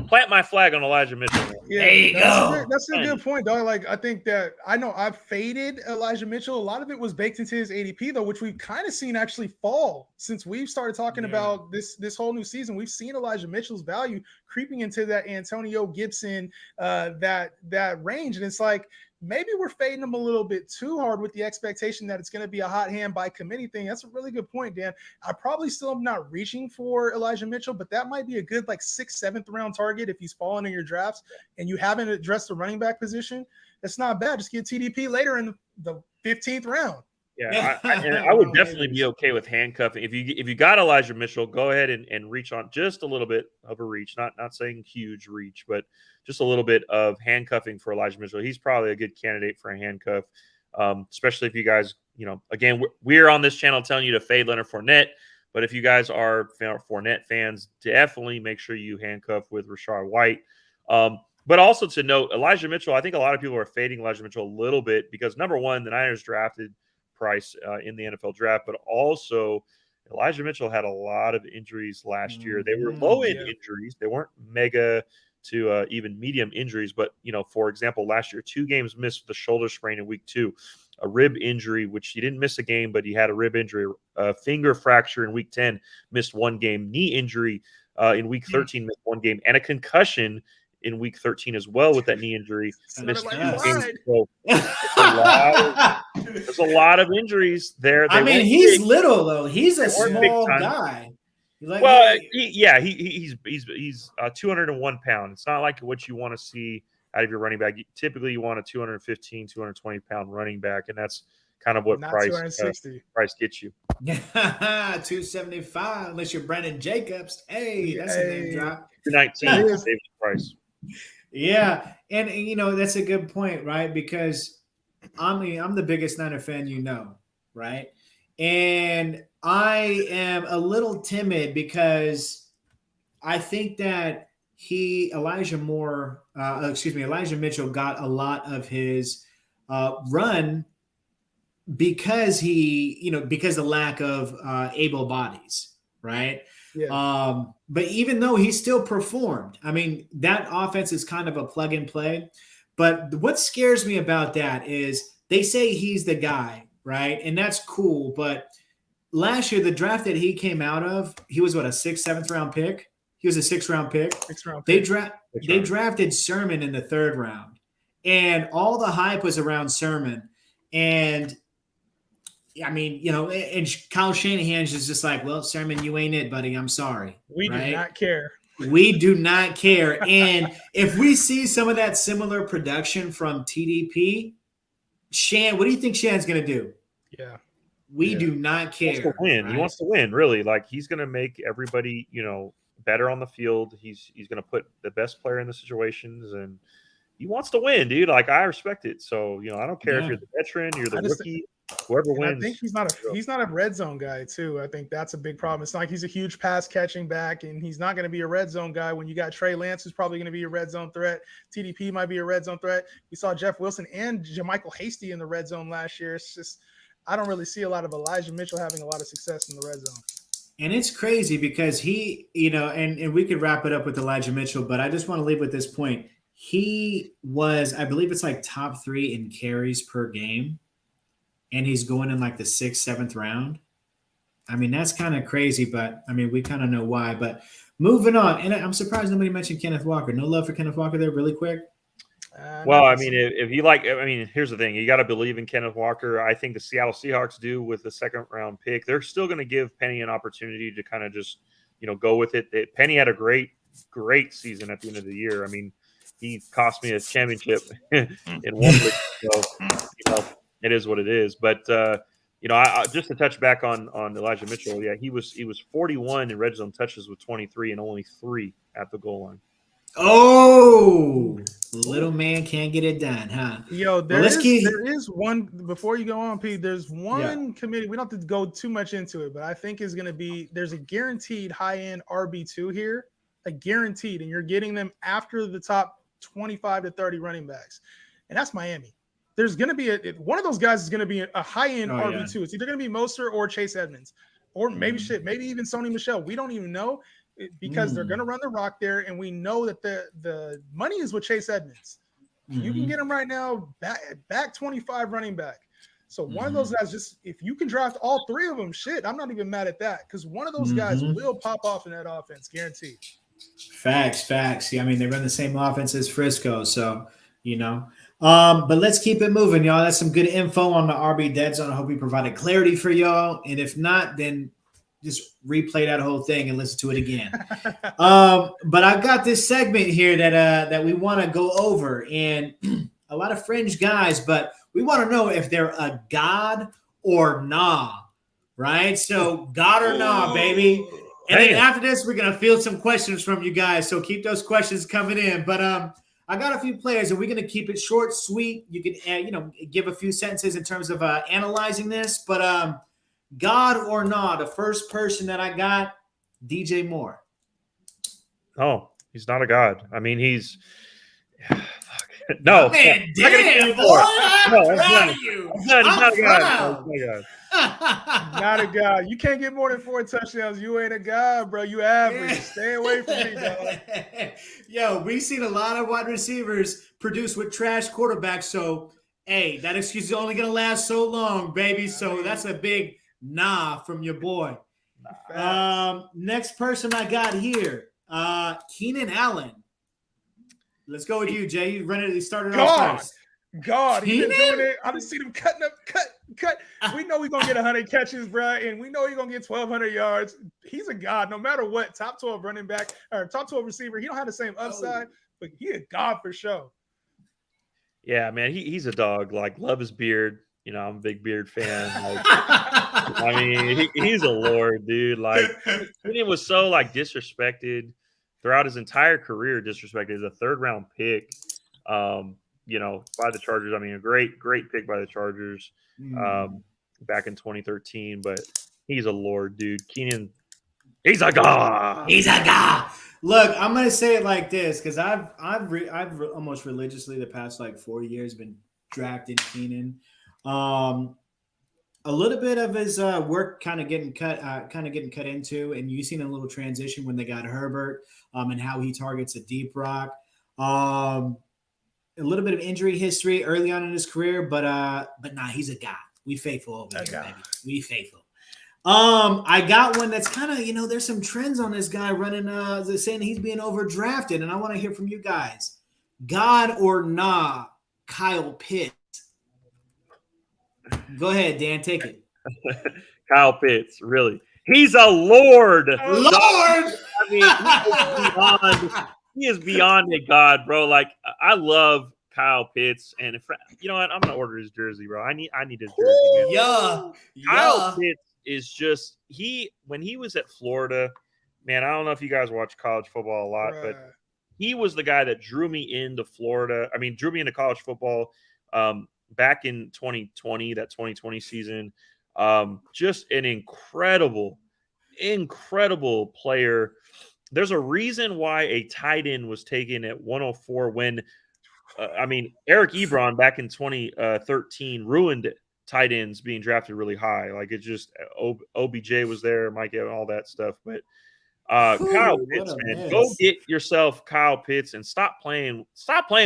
plant my flag on Elijah Mitchell. Yeah, there you go. That's a good point, dog. Like, I think that I've faded Elijah Mitchell. A lot of it was baked into his ADP, though, which we've kind of seen actually fall since we've started talking about this whole new season. We've seen Elijah Mitchell's value creeping into that Antonio Gibson, that range, and it's like, maybe we're fading him a little bit too hard with the expectation that it's going to be a hot hand by committee thing. That's a really good point, Dan. I probably still am not reaching for Elijah Mitchell, but that might be a good 6th, 7th round target if he's falling in your drafts and you haven't addressed the running back position. That's not bad. Just get TDP later in the 15th round. Yeah, I would definitely be okay with handcuffing. If you got Elijah Mitchell, go ahead and reach on just a little bit of a reach. Not saying huge reach, but just a little bit of handcuffing for Elijah Mitchell. He's probably a good candidate for a handcuff, especially if you guys, again, we're on this channel telling you to fade Leonard Fournette. But if you guys are Fournette fans, definitely make sure you handcuff with Rachaad White. But also to note, Elijah Mitchell, I think a lot of people are fading Elijah Mitchell a little bit because, number one, the Niners drafted Price in the NFL draft, but also Elijah Mitchell had a lot of injuries last year. They were low-end injuries. They weren't mega to even medium injuries, but, for example, last year, 2 games missed with a shoulder sprain in week 2, a rib injury, which he didn't miss a game, but he had a rib injury, a finger fracture in week 10, missed 1 game, knee injury in week 13, missed 1 game, and a concussion in week 13 as well with that knee injury. Missed 2 games. So there's a lot of injuries there. He's little though. He's a small guy. He's 201 pounds. It's not like what you want to see out of your running back. Typically, you want a 215, 220 pound running back, and that's kind of what Price gets you. 275, unless you're Brandon Jacobs. Hey, that's a name drop. 219, David Price. Yeah, and that's a good point, right? Because I'm the biggest Niner fan, right? And I am a little timid because I think that Elijah Mitchell got a lot of his run because because the lack of able bodies, right? Yeah. But even though he still performed, that offense is kind of a plug and play. But what scares me about that is they say he's the guy, right? And that's cool. But last year, the draft that he came out of, he was a 6th, 7th round pick. He was a 6th round pick. They drafted Sermon in the 3rd round, and all the hype was around Sermon. And and Kyle Shanahan's just like, well, Sermon, you ain't it, buddy. I'm sorry. We do not care. We do not care. And if we see some of that similar production from TDP, what do you think Shan's going to do? Yeah. We do not care. He wants to win. Right? He wants to win, really. Like, he's going to make everybody, better on the field. He's going to put the best player in the situations, and he wants to win, dude. Like, I respect it. So, I don't care if you're the veteran, you're the rookie. Whoever And I wins. think he's not a red zone guy too. I think that's a big problem. It's not like he's a huge pass catching back, and he's not going to be a red zone guy. When you got Trey Lance, who's probably going to be a red zone threat. TDP might be a red zone threat. We saw Jeff Wilson and JaMychal Hasty in the red zone last year. It's just I don't really see a lot of Elijah Mitchell having a lot of success in the red zone. And it's crazy because he, and we could wrap it up with Elijah Mitchell, but I just want to leave with this point. He was, I believe it's like top 3 in carries per game. And he's going in like the 6th, 7th round. I mean, that's kind of crazy, but I mean, we kind of know why. But moving on, and I'm surprised nobody mentioned Kenneth Walker. No love for Kenneth Walker there, really quick. Well, I mean, if you like, I mean, here's the thing: you got to believe in Kenneth Walker. I think the Seattle Seahawks do with the 2nd round pick. They're still going to give Penny an opportunity to kind of just, go with it. Penny had a great season at the end of the year. I mean, he cost me a championship in one league. So, it is what it is. But I just to touch back on Elijah Mitchell, yeah, he was 41 in red zone touches with 23 and only 3 at the goal line. Oh, little man can't get it done, huh? Yo, there is one before you go on, Pete. There's one committee. We don't have to go too much into it, but I think is going to be there's a guaranteed high end RB2 here, a guaranteed, and you're getting them after the top 25 to 30 running backs, and that's Miami. There's going to be one of those guys is going to be a high-end RB2. Yeah. It's either going to be Mostert or Chase Edmonds, or maybe even Sony Michel. We don't even know because they're going to run the rock there, and we know that the money is with Chase Edmonds. You can get him right now back 25 running back. So one of those guys, just if you can draft all 3 of them, shit, I'm not even mad at that because one of those guys will pop off in that offense, guaranteed. Facts. Yeah, I mean, they run the same offense as Frisco, so but let's keep it moving, y'all. That's some good info on the RB Dead Zone. I hope we provided clarity for y'all. And if not, then just replay that whole thing and listen to it again. But I've got this segment here that we want to go over. And a lot of fringe guys, but we want to know if they're a god or nah, right? So god or nah, baby. And then after this, we're going to field some questions from you guys. So keep those questions coming in. But I got a few players, and we're going to keep it short, sweet. You can, give a few sentences in terms of analyzing this. But God or not, the first person that I got, DJ Moore. Oh, he's not a god. I mean, he's no. Man, damn, boy. I'm proud of you. He's not a god. Not a god. You can't get more than 4 touchdowns. You ain't a god, bro. You average. Stay away from me, dog. Yo, we've seen a lot of wide receivers produce with trash quarterbacks. So, hey, that excuse is only going to last so long, baby. So that's a big nah from your boy. Next person I got here, Keenan Allen. Let's go with you, Jay. You started off first. God, he's been doing it. I just seen him cutting up, cut. We know we're going to get 100 catches, bro, and we know he's going to get 1,200 yards. He's a god no matter what. Top 12 running back or top 12 receiver. He don't have the same upside, but he a god for sure. Yeah, man, he's a dog. Like, love his beard. I'm a big beard fan. Like, I mean, he's a lord, dude. Like, he was so, disrespected throughout his entire career, disrespected. He's a 3rd-round pick. By the Chargers. I mean, a great pick by the Chargers back in 2013. But he's a lord, dude. Keenan, he's a god. He's a god. Look, I'm gonna say it like this because I've almost religiously the past 4 years been drafting Keenan. A little bit of his work kind of getting cut into, and you've seen a little transition when they got Herbert and how he targets a deep rock. A little bit of injury history early on in his career, but nah, he's a guy. We faithful over here, baby. We faithful. I got one that's kind of, there's some trends on this guy running, saying he's being overdrafted, and I want to hear from you guys. God or nah, Kyle Pitts. Go ahead, Dan, take it. Kyle Pitts, really. He's a lord. Lord! I mean, he is beyond a god, bro. Like, I love Kyle Pitts, and you know what, I'm gonna order his jersey, bro. I need his jersey. Yeah. Kyle Pitts is just when he was at Florida, man. I don't know if you guys watch college football a lot, but he was the guy that drew me into Florida. I mean, drew me into college football. back in 2020, that 2020 season. Just an incredible player. There's a reason why a tight end was taken at 104 when, Eric Ebron back in 2013 ruined tight ends being drafted really high. Like it just OBJ was there, Mike and all that stuff. But Kyle Pitts, man, go get yourself Kyle Pitts and stop playing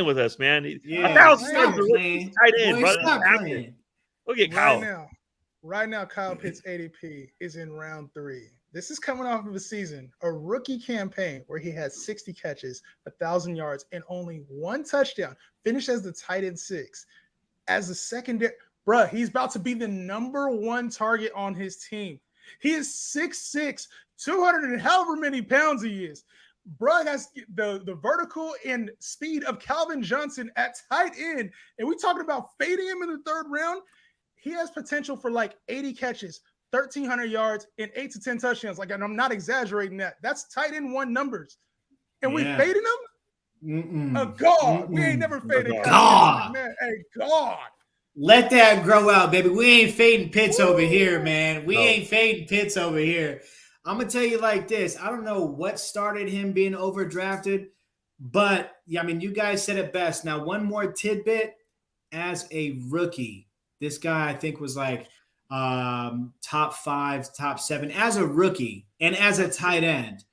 with us, man. Yeah, 1,000 stop yards playing. tight end, Boy, brother. stop playing. Look at Kyle. Right now, Kyle Pitts' ADP is in round 3. This is coming off of a season, a rookie campaign where he had 60 catches, 1,000 yards, and only 1 touchdown. Finished as the tight end 6. As the secondary, bruh, he's about to be the number 1 target on his team. He is 6'6", 200 and however many pounds he is. Bruh has the vertical and speed of Calvin Johnson at tight end. And we talking about fading him in the 3rd round. He has potential for like 80 catches, 1,300 yards, and 8 to 10 touchdowns. Like, and I'm not exaggerating that. That's tight end 1 numbers. And we fading him? A God. We ain't never faded God. Man, hey, God. Let that grow out, baby. We ain't fading Pitts over here, man. We ain't fading Pitts over here. I'm going to tell you like this. I don't know what started him being overdrafted, but, you guys said it best. Now, one more tidbit. As a rookie, this guy, I think, was like top 5, top 7 as a rookie and as a tight end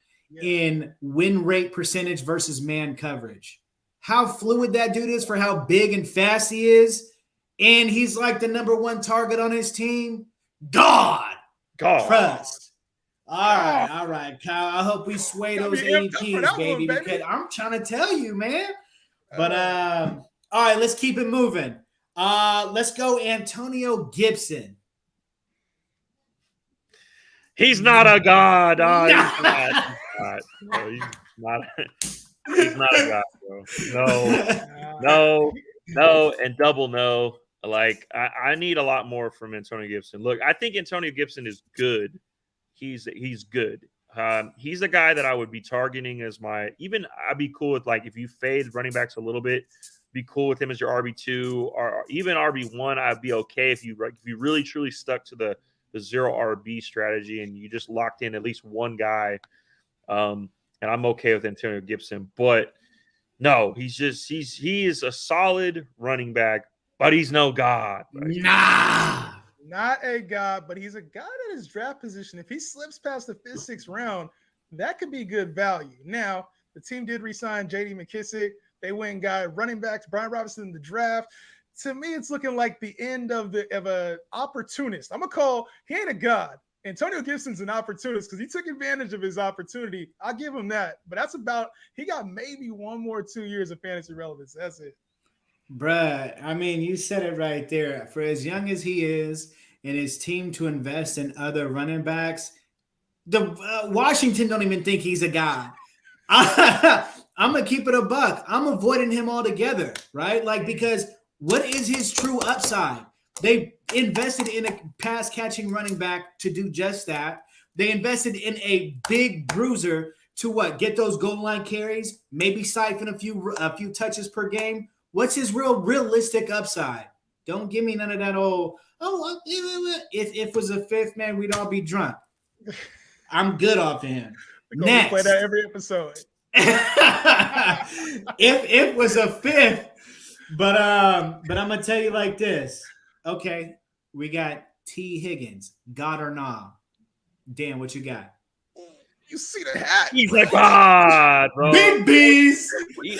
in win rate percentage versus man coverage. How fluid that dude is for how big and fast he is. And he's like the number 1 target on his team. God. Trust. All right, Kyle. I hope we sway those ADPs, baby, because I'm trying to tell you, man. But all right, let's keep it moving. Let's go Antonio Gibson. He's not a god. He's not a god, bro. No, and double no. Like, I need a lot more from Antonio Gibson. Look, I think Antonio Gibson is good. He's good. He's the guy that I would be targeting as I'd be cool with, like, if you fade running backs a little bit, be cool with him as your RB2 or even RB1. I'd be okay if you really truly stuck to the 0 RB strategy and you just locked in at least one guy. And I'm okay with Antonio Gibson, but no, he is a solid running back, but he's no god. Nah. Not a god, but he's a god at his draft position. If he slips past the 5th, 6th round, that could be good value. Now, the team did re-sign J.D. McKissick. They went and got running backs, Brian Robinson in the draft. To me, it's looking like the end of a opportunist. I'm going to call – he ain't a god. Antonio Gibson's an opportunist because he took advantage of his opportunity. I'll give him that. But that's about – he got maybe 1 more 2 years of fantasy relevance. That's it. Bruh, you said it right there. For as young as he is and his team to invest in other running backs, Washington don't even think he's a guy. I'm going to keep it a buck. I'm avoiding him altogether, right? Like, because what is his true upside? They invested in a pass-catching running back to do just that. They invested in a big bruiser to get those goal line carries, maybe siphon a few touches per game. What's his realistic upside? Don't give me none of that if it was a 5th, man, we'd all be drunk. I'm good off of him. Next. We play that every episode. if it was a 5th, but I'm gonna tell you like this. Okay, we got T. Higgins, God or nah? Dan, what you got? You see the hat? He's a god, bro. Big B's. T.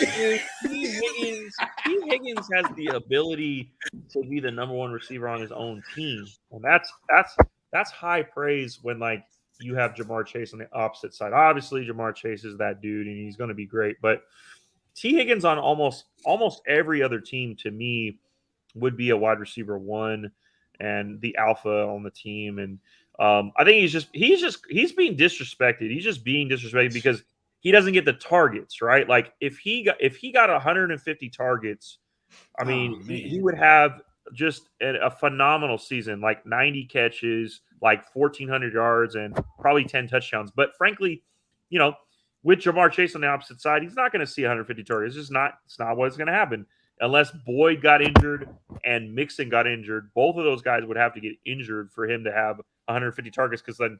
Higgins has the ability to be the number 1 receiver on his own team, and that's high praise when like you have Jamar Chase on the opposite side. Obviously, Jamar Chase is that dude, and he's going to be great. But T. Higgins on almost every other team to me would be a wide receiver 1 and the alpha on the team. And I think he's being disrespected. He's just being disrespected because he doesn't get the targets, right? Like if he got 150 targets, he would have just a phenomenal season, like 90 catches, like 1,400 yards, and probably 10 touchdowns. But frankly, with Jamar Chase on the opposite side, he's not going to see 150 targets. It's not what's going to happen. unless Boyd got injured and Mixon got injured, both of those guys would have to get injured for him to have 150 targets. Because then,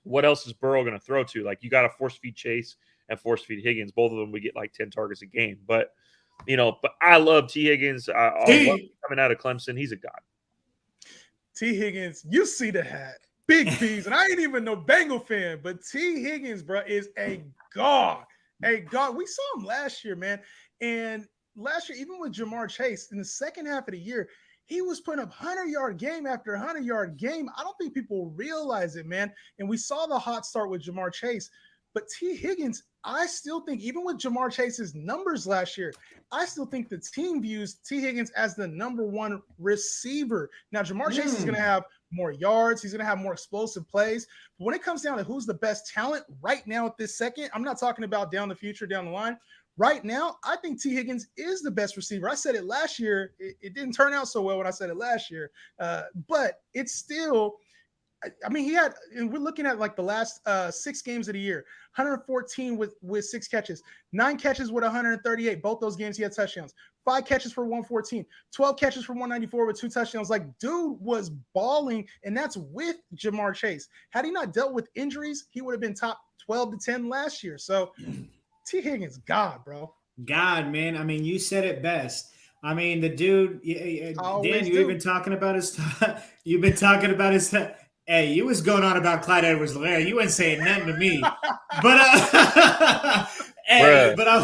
what else is Burrow going to throw to? Like, you got to force feed Chase and force feed Higgins. Both of them would get like 10 targets a game. But but I love T. Higgins. I love him coming out of Clemson. He's a god. T. Higgins, you see the hat. Big P's, and I ain't even no Bengal fan, but T. Higgins, bro, is a god. A god. We saw him last year, man. And last year, even with Jamar Chase, in the second half of the year, he was putting up 100-yard game after 100-yard game. I don't think people realize it, man. And we saw the hot start with Jamar Chase. But T. Higgins, I still think, even with Jamar Chase's numbers last year, I still think the team views T. Higgins as the number one receiver. Now, Jamar Chase is going to have more yards. He's going to have more explosive plays. But when it comes down to who's the best talent right now at this second, I'm not talking about down the future, down the line. Right now, I think T. Higgins is the best receiver. I said it last year. It didn't turn out so well when I said it last year. But it's still – I mean, he had – and we're looking at like the last 6 games of the year, 114 with 6 catches, 9 catches with 138. Both those games he had touchdowns. 5 catches for 114, 12 catches for 194 with 2 touchdowns. Like, dude was balling, and that's with Jamar Chase. Had he not dealt with injuries, he would have been top 12 to 10 last year. So – T. Higgins, God, bro. God, man. I mean, you said it best. I mean, the dude, Dan, you've been talking about his you've been talking about his hey, you was going on about Clyde Edwards-Helaire. You wasn't saying nothing to me. But hey, but I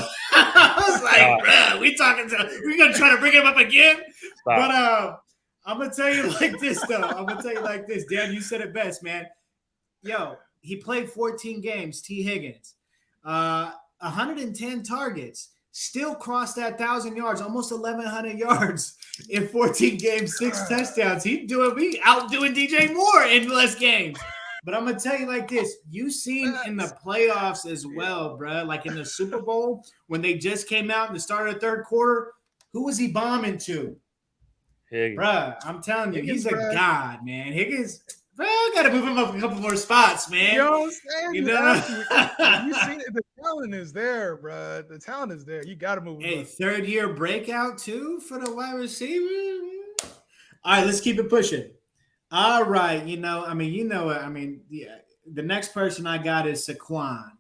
was like, bruh, we gonna try to bring him up again? But I'm gonna tell you like this, though. I'm gonna tell you like this, Dan, you said it best, man. Yo, he played 14 games, T. Higgins. 110 targets, still crossed that 1,000 yards, almost 1,100 yards in 14 games, 6 touchdowns. He's outdoing DJ Moore in less games. But I'm going to tell you like this. You seen in the playoffs as well, bro, like in the Super Bowl, when they just came out in the start of the third quarter, who was he bombing to? Higgins. Bro, I'm telling you, he's a god, man. Higgins – bro, I got to move him up a couple more spots, man. You know what I'm saying? You know? You see it, the talent is there, bro. The talent is there. You got to move him up. Third-year breakout, too, for the wide receiver? All right, let's keep it pushing. All right, the next person I got is Saquon.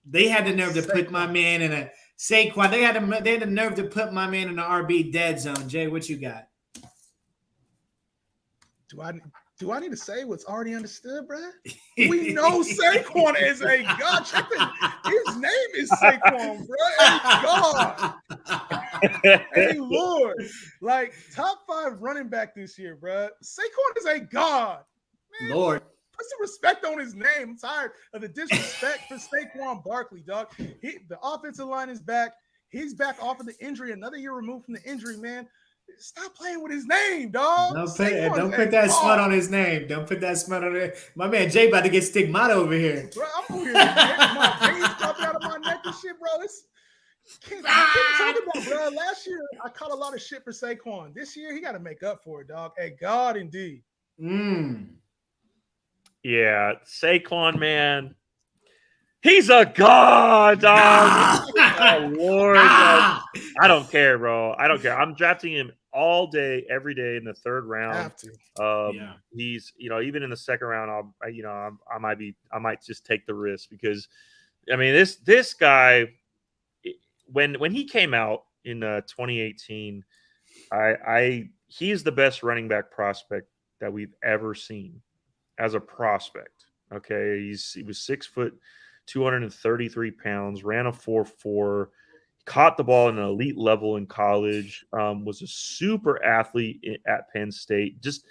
They had the nerve to put my man in a – Saquon, they had the nerve to put my man in the RB dead zone. Jay, what you got? Do I need to say what's already understood, bro? We know Saquon is a god. His name is Saquon, bro. A god. Hey, Lord. Like, top 5 running back this year, bro. Saquon is a god. Man, Lord. Put some respect on his name. I'm tired of the disrespect for Saquon Barkley, dog. The offensive line is back. He's back off of the injury. Another year removed from the injury, man. Stop playing with his name, dog. Don't put that smut on his name. Don't put that smut on it. My man Jay about to get stigmata over here. Bro, I'm over here. My veins dropping out of my neck and shit, bro. Can't talk about, bro. Last year, I caught a lot of shit for Saquon. This year, he got to make up for it, dog. Hey, God, indeed. Yeah, Saquon, man. He's a god, dog. Oh, Lord. I don't care, bro. I don't care. I'm drafting him all day, every day in the 3rd round. Have to. He's, even in the 2nd round, I might just take the risk because, I mean, this guy, when he came out in 2018, he's the best running back prospect that we've ever seen as a prospect. Okay, he was 6 foot. 233 pounds, ran a 4.4, caught the ball at an elite level in college, was a super athlete at Penn State, just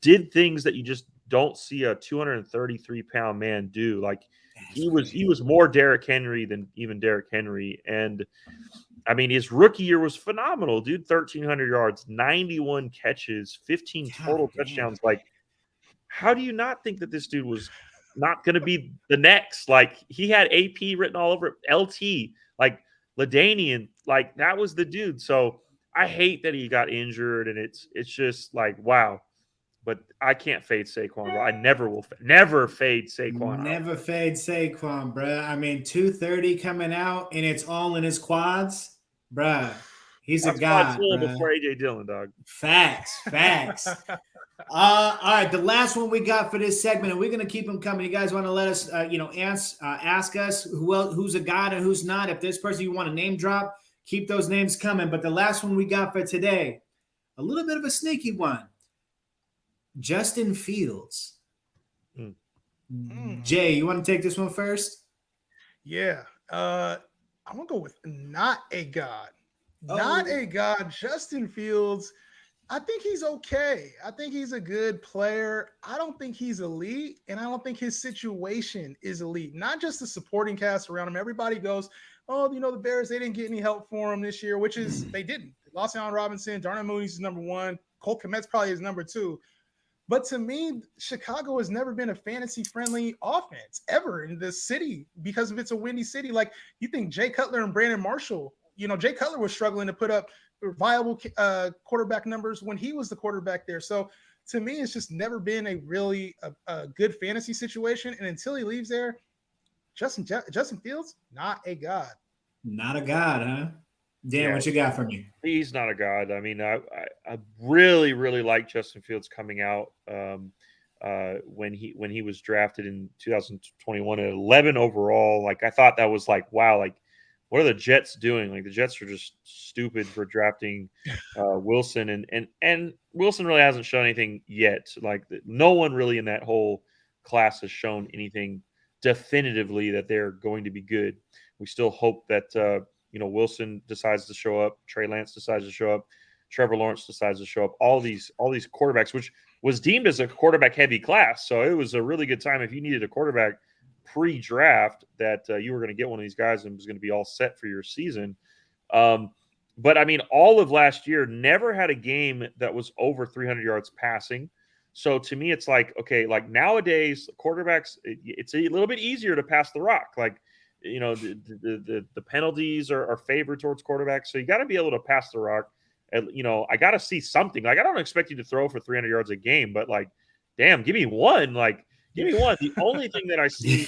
did things that you just don't see a 233-pound man do. Like he was more Derrick Henry than even Derrick Henry. And I mean, his rookie year was phenomenal, dude. 1,300 yards, 91 catches, 15 total touchdowns. Like, how do you not think that this dude was not going to be the next? Like, he had AP written all over it, LT, like LaDainian, like that was the dude. So I hate that he got injured, and it's just like, wow. But I can't fade Saquon. Well, I never will. Never fade Saquon. Never fade Saquon, bruh. I mean, 230 coming out, and it's all in his quads, bruh. He's That's a god, bro. before AJ Dillon, dog. Facts. All right, the last one we got for this segment, and we're gonna keep them coming. You guys want to let us, ask us who's a god and who's not. If this person you want to name drop, keep those names coming. But the last one we got for today, a little bit of a sneaky one. Justin Fields. Jay, you want to take this one first? Yeah. I'm going to go with not a god. Not a god. Justin Fields, I think he's okay. I think he's a good player. I don't think he's elite, and I don't think his situation is elite. Not just the supporting cast around him. Everybody goes, oh, the Bears, they didn't get any help for him this year, which is they didn't. They lost Allen Robinson. Darnell Mooney's is number one. Cole Kmet's probably is number two. But to me, Chicago has never been a fantasy-friendly offense ever in this city because of it's a windy city. Like, you think Jay Cutler and Brandon Marshall, Jay Cutler was struggling to put up viable quarterback numbers when he was the quarterback there. So to me, it's just never been a really a good fantasy situation. And until he leaves there, Justin Fields, not a god. Not a god, huh? Dan, what you got for me? He's not a god. I mean, I really, really like Justin Fields coming out when he was drafted in 2021 at 11 overall. Like, I thought that was like, wow, like, what are the Jets doing? Like, the Jets are just stupid for drafting Wilson, and Wilson really hasn't shown anything yet. Like, no one really in that whole class has shown anything definitively that they're going to be good. We still hope that Wilson decides to show up, Trey Lance decides to show up, Trevor Lawrence decides to show up. All these quarterbacks, which was deemed as a quarterback heavy class, so it was a really good time if you needed a quarterback pre-draft that you were going to get one of these guys and was going to be all set for your season. But I mean, all of last year never had a game that was over 300 yards passing. So to me, it's like, okay, like nowadays quarterbacks, it's a little bit easier to pass the rock. Like, the penalties are favored towards quarterbacks. So you got to be able to pass the rock. And, I got to see something. Like, I don't expect you to throw for 300 yards a game, but like, damn, give me one. Like, give me one. The only thing that I see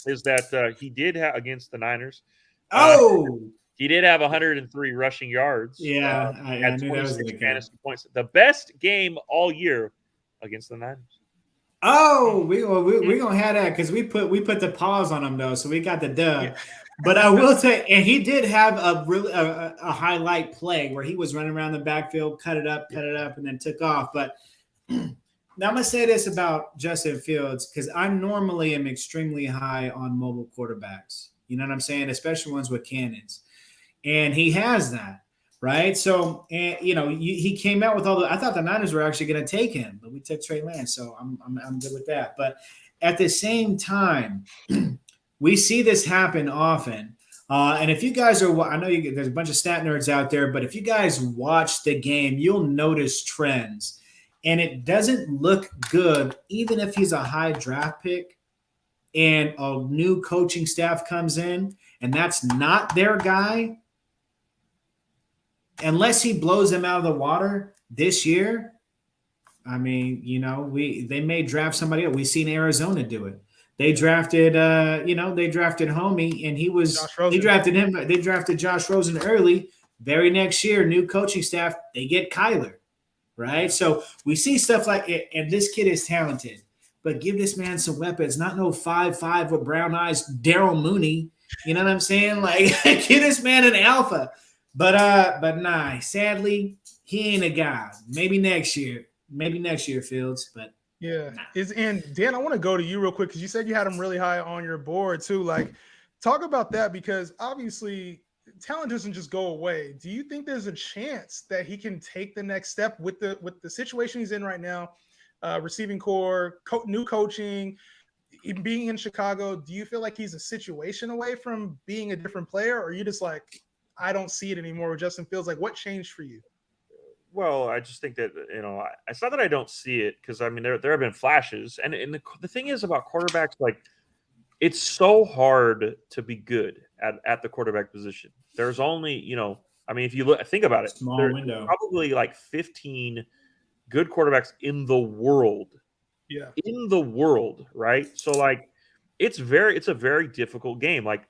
is that he did have against the Niners. He did have 103 rushing yards. Yeah, I knew that was going to fantasy points. The best game all year against the Niners. We're gonna have that because we put the pause on him though, so we got the dub. Yeah. But I will say, and he did have a really a highlight play where he was running around the backfield, cut it up, and then took off. But now I'm gonna say this about Justin Fields because I normally am extremely high on mobile quarterbacks. You know what I'm saying, especially ones with cannons, and he has that. Right. So, he came out with I thought the Niners were actually going to take him, but we took Trey Lance. So I'm good with that. But at the same time, we see this happen often. And if you guys I know there's a bunch of stat nerds out there, but if you guys watch the game, you'll notice trends and it doesn't look good. Even if he's a high draft pick and a new coaching staff comes in and that's not their guy, unless he blows them out of the water this year, I mean, they may draft somebody else. We've seen Arizona do it. They drafted, Homie, and he drafted him. They drafted Josh Rosen early. Very next year, new coaching staff, they get Kyler, right? So we see stuff like it, and this kid is talented, but give this man some weapons. Not no 5'5" with brown eyes, Daryl Mooney. You know what I'm saying? Like, give this man an alpha. But nah, sadly, he ain't a guy. Maybe next year, Fields. But yeah, and Dan, I want to go to you real quick because you said you had him really high on your board too. Like, talk about that because obviously talent doesn't just go away. Do you think there's a chance that he can take the next step with the situation he's in right now, receiving core, new coaching, being in Chicago? Do you feel like he's a situation away from being a different player, or are you just like, I don't see it anymore with Justin Fields? Like, what changed for you? Well, I just think that, it's not that I don't see it because, I mean, there have been flashes. And the thing is about quarterbacks, like, it's so hard to be good at the quarterback position. There's only, if you think about it, small window. Probably like 15 good quarterbacks in the world. Yeah. In the world, right? So, like, it's a very difficult game. Like,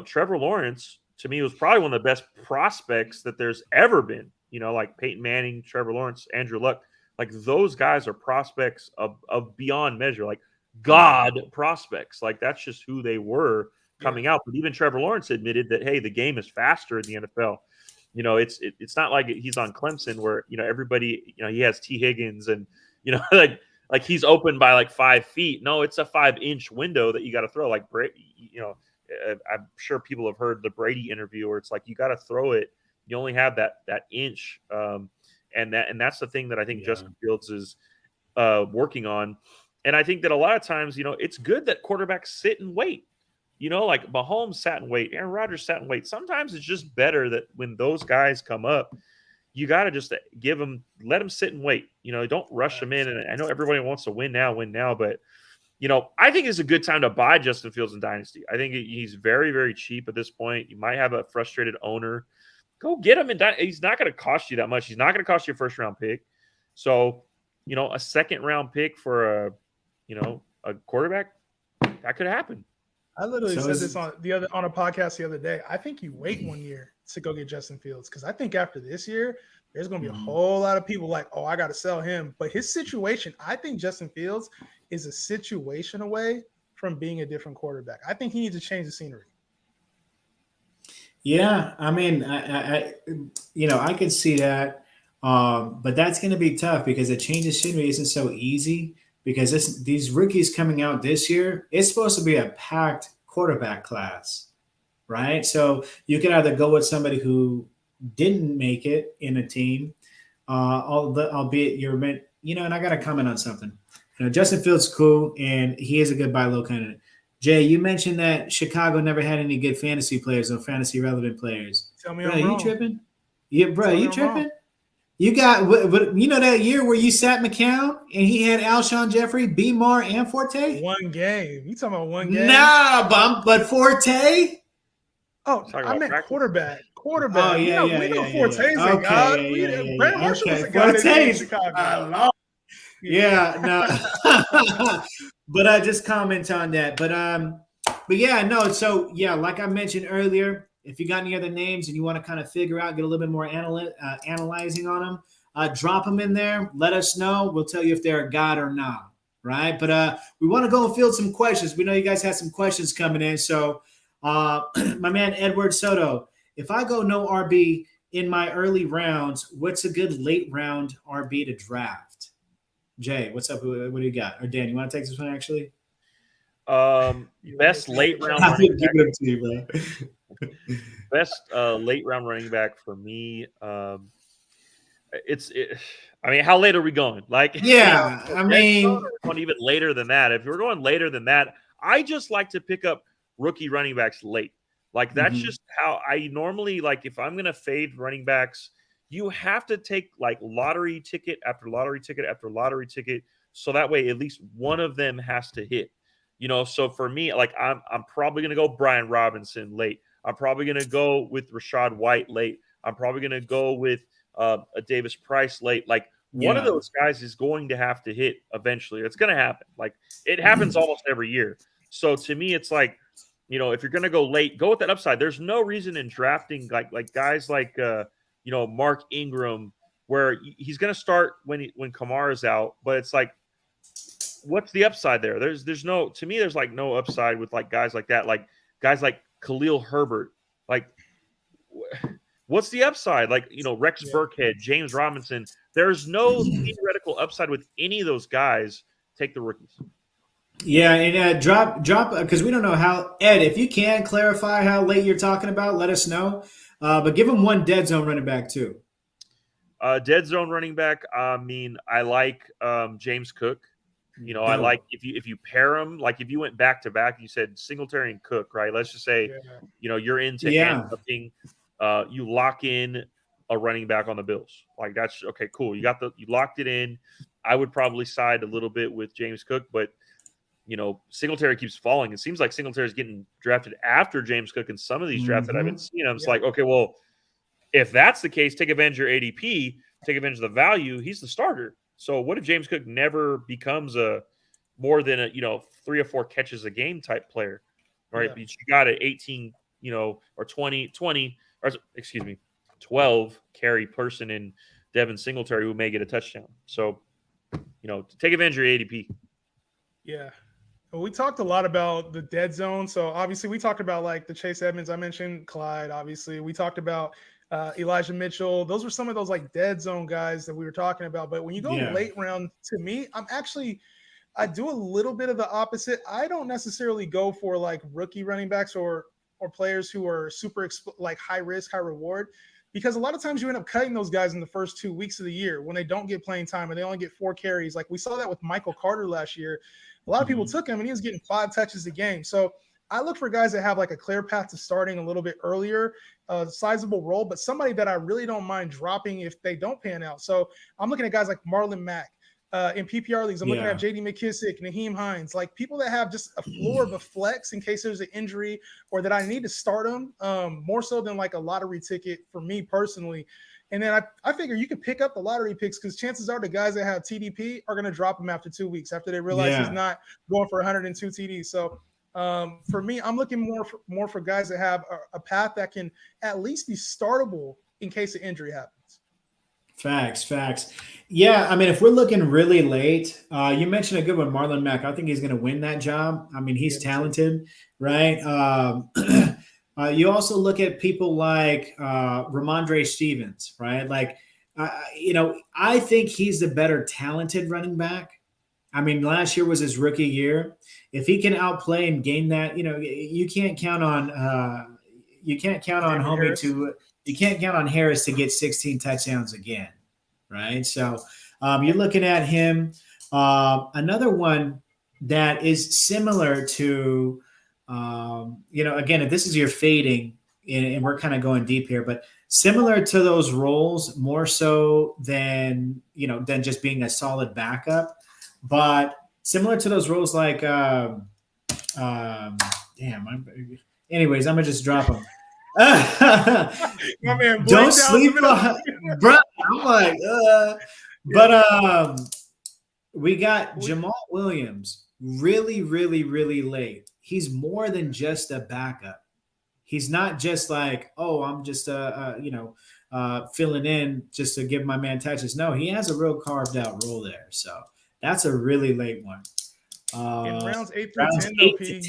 Trevor Lawrence to me, was probably one of the best prospects that there's ever been. You know, like Peyton Manning, Trevor Lawrence, Andrew Luck. Like those guys are prospects of beyond measure, like God prospects. Like that's just who they were coming out. But even Trevor Lawrence admitted that, hey, the game is faster in the NFL. You know, it's not like he's on Clemson where, you know, everybody, you know, he has T. Higgins and, you know, like he's open by like 5 feet. No, it's a 5-inch window that you got to throw. Like, you know, I'm sure people have heard the Brady interview where it's like you got to throw it. You only have that inch. And that's the thing that I think Justin Fields is working on. And I think that a lot of times, you know, it's good that quarterbacks sit and wait. You know, like Mahomes sat and wait, Aaron Rodgers sat and wait. Sometimes it's just better that when those guys come up, you got to just let them sit and wait. You know, don't rush them in. And I know everybody wants to win now, but you know, I think it's a good time to buy Justin Fields in Dynasty. I think he's very, very cheap at this point. You might have a frustrated owner. Go get him. He's not going to cost you that much. He's not going to cost you a first-round pick. So, you know, a second-round pick for a quarterback, that could happen. I literally said this on a podcast the other day. I think you wait 1 year to go get Justin Fields because I think after this year, there's going to be a whole lot of people like, oh, I got to sell him. But his situation, I think Justin Fields is a situation away from being a different quarterback. I think he needs to change the scenery. Yeah, I mean, I could see that, but that's going to be tough because a change of scenery isn't so easy because these rookies coming out this year, it's supposed to be a packed quarterback class, right? So you could either go with somebody who didn't make it in a team, albeit you're meant, you know, and I got to comment on something. You know, Justin Fields is cool, and he is a good buy low candidate. Jay, you mentioned that Chicago never had any good fantasy players or fantasy relevant players. Tell me bro, I'm wrong. You tripping? Yeah, bro, Tell you tripping? You got you know that year where you sat McCown and he had Alshon Jeffrey, B-Mar, and Forte? One game. You talking about one game? Nah, but Forte? Oh, I meant quarterback. Quarterback. Oh, yeah, we know Forte's a god. Brandon Marshall was a god in Chicago. Yeah, no. But I just comment on that. But yeah, no. So yeah, like I mentioned earlier, if you got any other names and you want to kind of figure out, get a little bit more analyzing on them, drop them in there. Let us know. We'll tell you if they're a god or not. Right. But we want to go and field some questions. We know you guys have some questions coming in. So my man Edward Soto, if I go no RB in my early rounds, what's a good late round RB to draft? Jay, what's up? What do you got? Or Dan, you want to take this one actually? Best late round running back. Give it to you, bro. Best late round running back for me. I mean, how late are we going? Like, yeah, I mean, going even later than that. If we're going later than that, I just like to pick up rookie running backs late. Like that's just how I normally like. If I'm going to fade running backs, you have to take like lottery ticket after lottery ticket after lottery ticket, so that way at least one of them has to hit. You know, so for me, like I'm probably going to go Brian Robinson late. I'm probably going to go with Rashad White late. I'm probably going to go with a Davis Price late. Like one of those guys is going to have to hit eventually. It's going to happen. Like it happens almost every year. So to me, it's like, you know, if you're going to go late, go with that upside. There's no reason in drafting like guys like you know, Mark Ingram, where he's going to start when Kamara's out, but it's like, what's the upside there? There's no, to me, there's like no upside with like guys like that, like guys like Khalil Herbert. Like, what's the upside? Like, you know, Rex Burkhead, James Robinson. There's no theoretical upside with any of those guys. Take the rookies. Yeah, and drop because we don't know how. Ed, if you can clarify how late you're talking about, let us know. But give him one dead zone running back too. Dead zone running back. I mean, I like James Cook. You know, I like if you pair them, like if you went back to back, you said Singletary and Cook, right? Let's just say, you know, you're into handcuffing. You lock in a running back on the Bills. Like that's okay, cool. You locked it in. I would probably side a little bit with James Cook, but you know, Singletary keeps falling. It seems like Singletary is getting drafted after James Cook in some of these drafts that I've been seeing. I'm just like, okay, well, if that's the case, take advantage of your ADP, take advantage of the value. He's the starter. So what if James Cook never becomes a more than 3 or 4 catches a game type player, right? But you got an 18 or 20, or excuse me, 12 carry person in Devin Singletary who may get a touchdown. So, take advantage of your ADP. Yeah. Well, we talked a lot about the dead zone. So obviously we talked about like the Chase Edmonds. I mentioned Clyde, obviously. We talked about Elijah Mitchell. Those were some of those like dead zone guys that we were talking about. But when you go late round, to me, I do a little bit of the opposite. I don't necessarily go for like rookie running backs or players who are super like high risk, high reward, because a lot of times you end up cutting those guys in the first 2 weeks of the year when they don't get playing time and they only get 4 carries. Like we saw that with Michael Carter last year. A lot of people took him and he was getting 5 touches a game. So I look for guys that have like a clear path to starting a little bit earlier, a sizable role, but somebody that I really don't mind dropping if they don't pan out. So I'm looking at guys like Marlon Mack. In PPR leagues, I'm looking at J.D. McKissick, Naheem Hines, like people that have just a floor of a flex in case there's an injury or that I need to start them more so than like a lottery ticket for me personally. And then I figure you can pick up the lottery picks because chances are the guys that have TDP are going to drop him after 2 weeks after they realize he's not going for 102 TDs. So for me, I'm looking more for guys that have a path that can at least be startable in case an injury happens. Facts. Yeah, I mean, if we're looking really late, you mentioned a good one, Marlon Mack. I think he's going to win that job. I mean, he's talented, right? You also look at people like Romandre Stevens, right? Like, I think he's the better talented running back. I mean, last year was his rookie year. If he can outplay and gain that, you can't count on you can't count on Harris to get 16 touchdowns again, right? So you're looking at him. Another one that is similar to, again, if this is your fading, and we're kind of going deep here, but similar to those roles more so than just being a solid backup, but similar to those roles like, anyways, I'm going to just drop them. My man, don't sleep on, bro. I'm like, but we got Jamal Williams really, really, really late. He's more than just a backup. He's not just like, oh, I'm just filling in just to give my man touches. No, he has a real carved out role there. So that's a really late one. In rounds 8 through 10, though, P,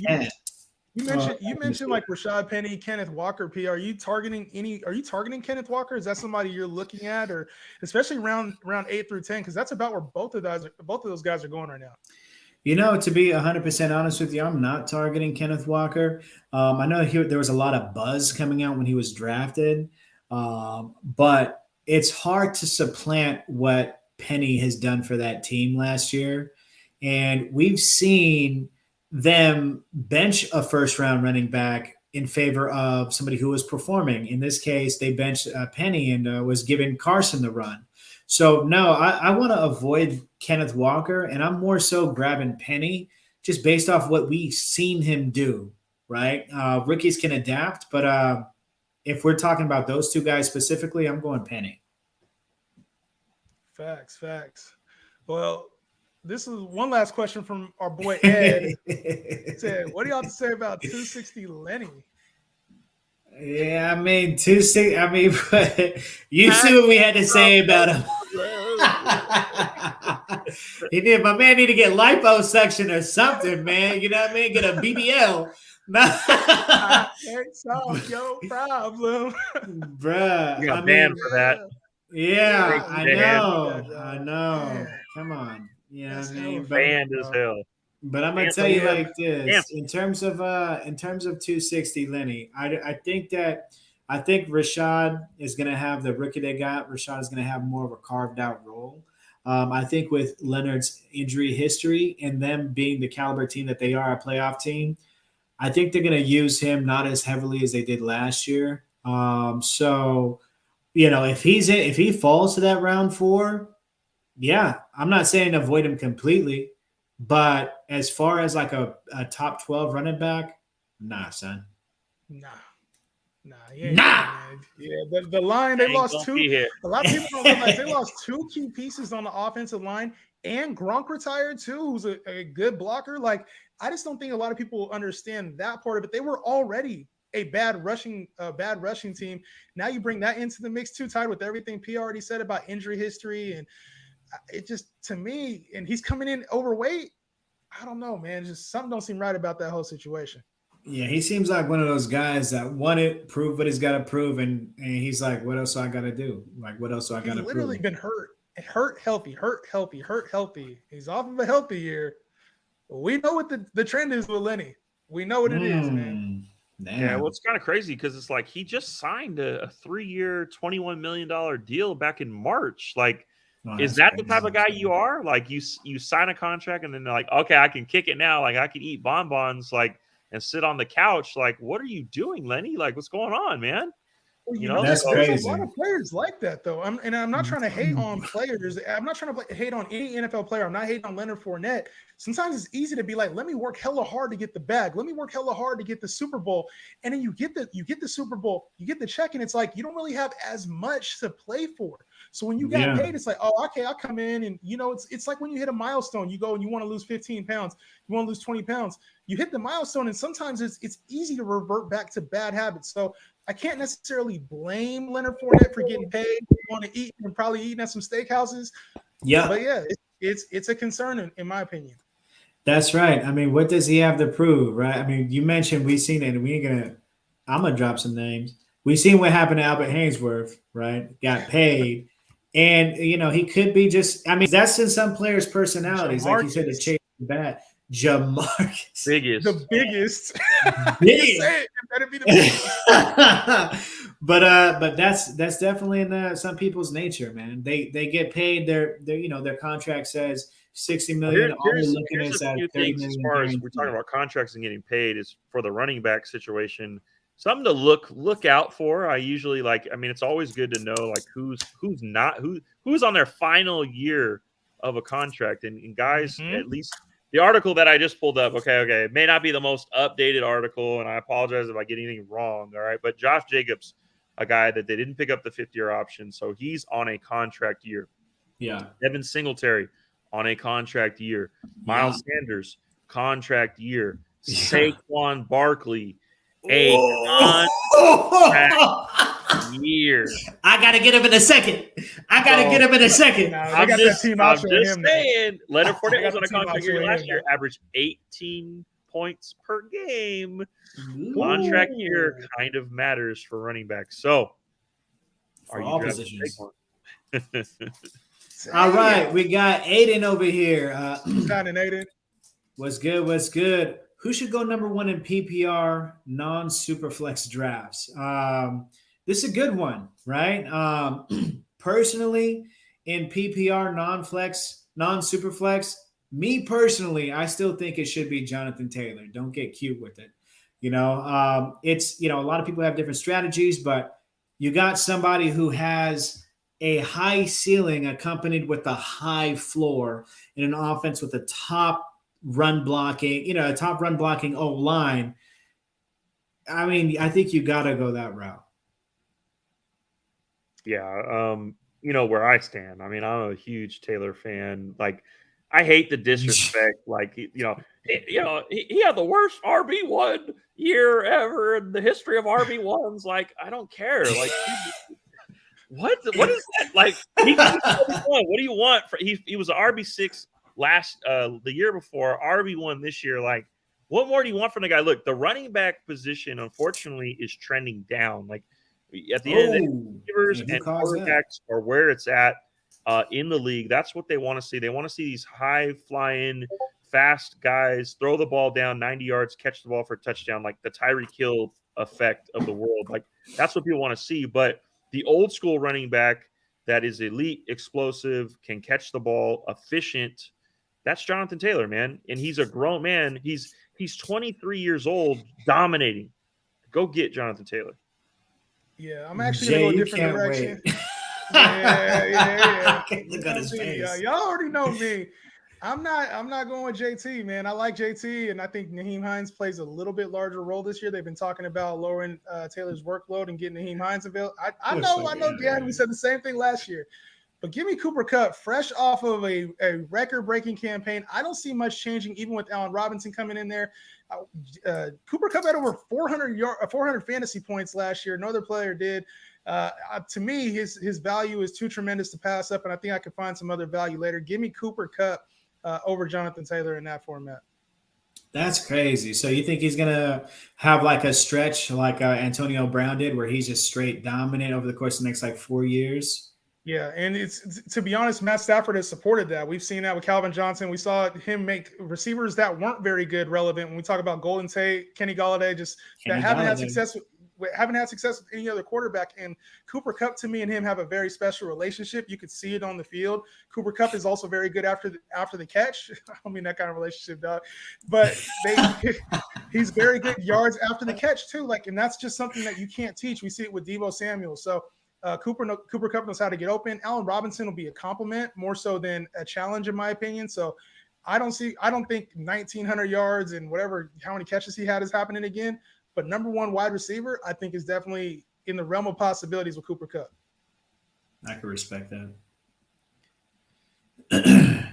you mentioned like Rashad Penny, Kenneth Walker. P, are you targeting Kenneth Walker? Is that somebody you're looking at, or especially round 8 through 10? Because that's about where both of those guys are going right now. To be 100% honest with you, I'm not targeting Kenneth Walker. I know there was a lot of buzz coming out when he was drafted, but it's hard to supplant what Penny has done for that team last year. And we've seen them bench a first-round running back in favor of somebody who was performing. In this case, they benched Penny and was giving Carson the run. So, no, I want to avoid Kenneth Walker, and I'm more so grabbing Penny just based off what we've seen him do, right? Rookies can adapt, but if we're talking about those two guys specifically, I'm going Penny. Facts. Well, this is one last question from our boy Ed. He said, what do y'all have to say about 260 Lenny? Yeah, I mean, 260. I mean, you see what we had to say about him. My man need to get liposuction or something, man. You know what I mean? Get a BBL. It's all your problem, bruh. You got banned for that. Yeah, I know. Man. Come on. Yeah, I mean, banned as hell. But I'm gonna tell you like this: in terms of 260 Lenny, I think Rashad is gonna have the rookie they got. Rashad is gonna have more of a carved out role. I think with Leonard's injury history and them being the caliber team that they are, a playoff team, I think they're gonna use him not as heavily as they did last year. So, if he falls to that round 4, yeah, I'm not saying avoid him completely. But as far as like a top 12 running back, nah, son. Nah. Yeah, the line, they lost 2. A lot of people don't realize they lost 2 key pieces on the offensive line, and Gronk retired too, who's a good blocker. Like, I just don't think a lot of people understand that part of it. They were already a bad rushing team. Now you bring that into the mix too, tied with everything P already said about injury history, and it just, to me, and he's coming in overweight. I don't know, man. Just something don't seem right about that whole situation. Yeah, he seems like one of those guys that want it, prove what he's got to prove, and he's like, what else do I got to do? Like, what else do I got to prove? He's literally been hurt healthy. He's off of a healthy year. We know what the trend is with Lenny. We know what it is, man. Damn. Yeah, well, it's kind of crazy because it's like he just signed a 3-year, $21 million deal back in March. Like, is that the type of guy you are? Like, you sign a contract and then they're like, okay, I can kick it now. Like, I can eat bonbons, like, and sit on the couch. Like, what are you doing, Lenny? Like, what's going on, man? Well, You know, that's there's crazy. a lot of players like that, though. I'm not trying to hate on players. I'm not trying to hate on any NFL player. I'm not hating on Leonard Fournette. Sometimes it's easy to be like, let me work hella hard to get the bag. Let me work hella hard to get the Super Bowl. And then you get the Super Bowl, you get the check, and it's like you don't really have as much to play for. So when you got paid, it's like, oh, okay, I'll come in, and it's like when you hit a milestone, you go and you want to lose 15 pounds, you want to lose 20 pounds. You hit the milestone, and sometimes it's easy to revert back to bad habits. So I can't necessarily blame Leonard Fournette for getting paid. You want to eat and probably eating at some steakhouses. Yeah, but yeah, it's a concern in my opinion. That's right. I mean, what does he have to prove, right? I mean, you mentioned we've seen it. I'm gonna drop some names. We've seen what happened to Albert Hainsworth, right? Got paid, and he could be just. I mean, that's in some players' personalities, like you said, to chase the bat. Jamarcus, the biggest. Big. Say it better be the biggest. But that's definitely in some people's nature, man. They get paid. Their contract says $60 million. Here's a few things as far as we're talking about contracts and getting paid is for the running back situation. Something to look out for. I usually it's always good to know like who's on their final year of a contract, and guys, at least. The article that I just pulled up, okay, it may not be the most updated article, and I apologize if I get anything wrong, all right? But Josh Jacobs, a guy that they didn't pick up the 5th-year option, so he's on a contract year. Yeah. Devin Singletary on a contract year. Miles Sanders, contract year. Saquon Barkley, a contract year. I gotta get him in a second. I'm just saying, Leonard Fournette was on a contract year last year, averaged 18 points per game. Contract year kind of matters for running backs. So, are you positions? All right, we got Aiden over here. Aiden. What's good? Who should go number 1 in PPR non-superflex drafts? This is a good one, right? Personally, in PPR non-superflex, me personally, I still think it should be Jonathan Taylor. Don't get cute with it. It's a lot of people have different strategies, but you got somebody who has a high ceiling accompanied with a high floor in an offense with a top run blocking, a top run blocking O-line. I mean, I think you got to go that route. Yeah, where I stand. I mean, I'm a huge Taylor fan. Like, I hate the disrespect. Like, he had the worst RB1 year ever in the history of RB1s. Like, I don't care. Like, what is that? Like, what do you want? He was an RB6 the year before, RB1 this year. Like, what more do you want from the guy? Look, the running back position, unfortunately, is trending down. Like, at the end of the day, receivers and quarterbacks are where it's at in the league. That's what they want to see. They want to see these high-flying, fast guys throw the ball down 90 yards, catch the ball for a touchdown, like the Tyreek Hill effect of the world. Like, that's what people want to see. But the old-school running back that is elite, explosive, can catch the ball, efficient, that's Jonathan Taylor, man. And he's a grown man. He's 23 years old, dominating. Go get Jonathan Taylor. Yeah, I'm actually going to go a different direction. Yeah. Look at his face. Y'all already know me. I'm not going with JT, man. I like JT, and I think Nyheim Hines plays a little bit larger role this year. They've been talking about lowering Taylor's workload and getting Nyheim Hines available. I know, Dan, we said the same thing last year. But give me Cooper Kupp fresh off of a record-breaking campaign. I don't see much changing, even with Allen Robinson coming in there. Cooper Kupp had over 400 fantasy points last year. No other player did. To me, his value is too tremendous to pass up, and I think I could find some other value later. Give me Cooper Kupp over Jonathan Taylor in that format. That's crazy. So you think he's gonna have like a stretch like Antonio Brown did, where he's just straight dominant over the course of the next like 4 years? Yeah, and it's to be honest, Matt Stafford has supported that. We've seen that with Calvin Johnson. We saw him make receivers that weren't very good relevant. When we talk about Golden Tate, Kenny Galladay, haven't had success with any other quarterback. And Cooper Kupp, to me, and him have a very special relationship. You could see it on the field. Cooper Kupp is also very good after the catch. I don't mean that kind of relationship, dog, but he's very good yards after the catch too. And that's just something that you can't teach. We see it with Deebo Samuel. So Cooper Kupp knows how to get open. Allen Robinson will be a compliment more so than a challenge, in my opinion. So I don't think 1,900 yards and how many catches he had is happening again. But number one wide receiver, I think, is definitely in the realm of possibilities with Cooper Kupp. I can respect that.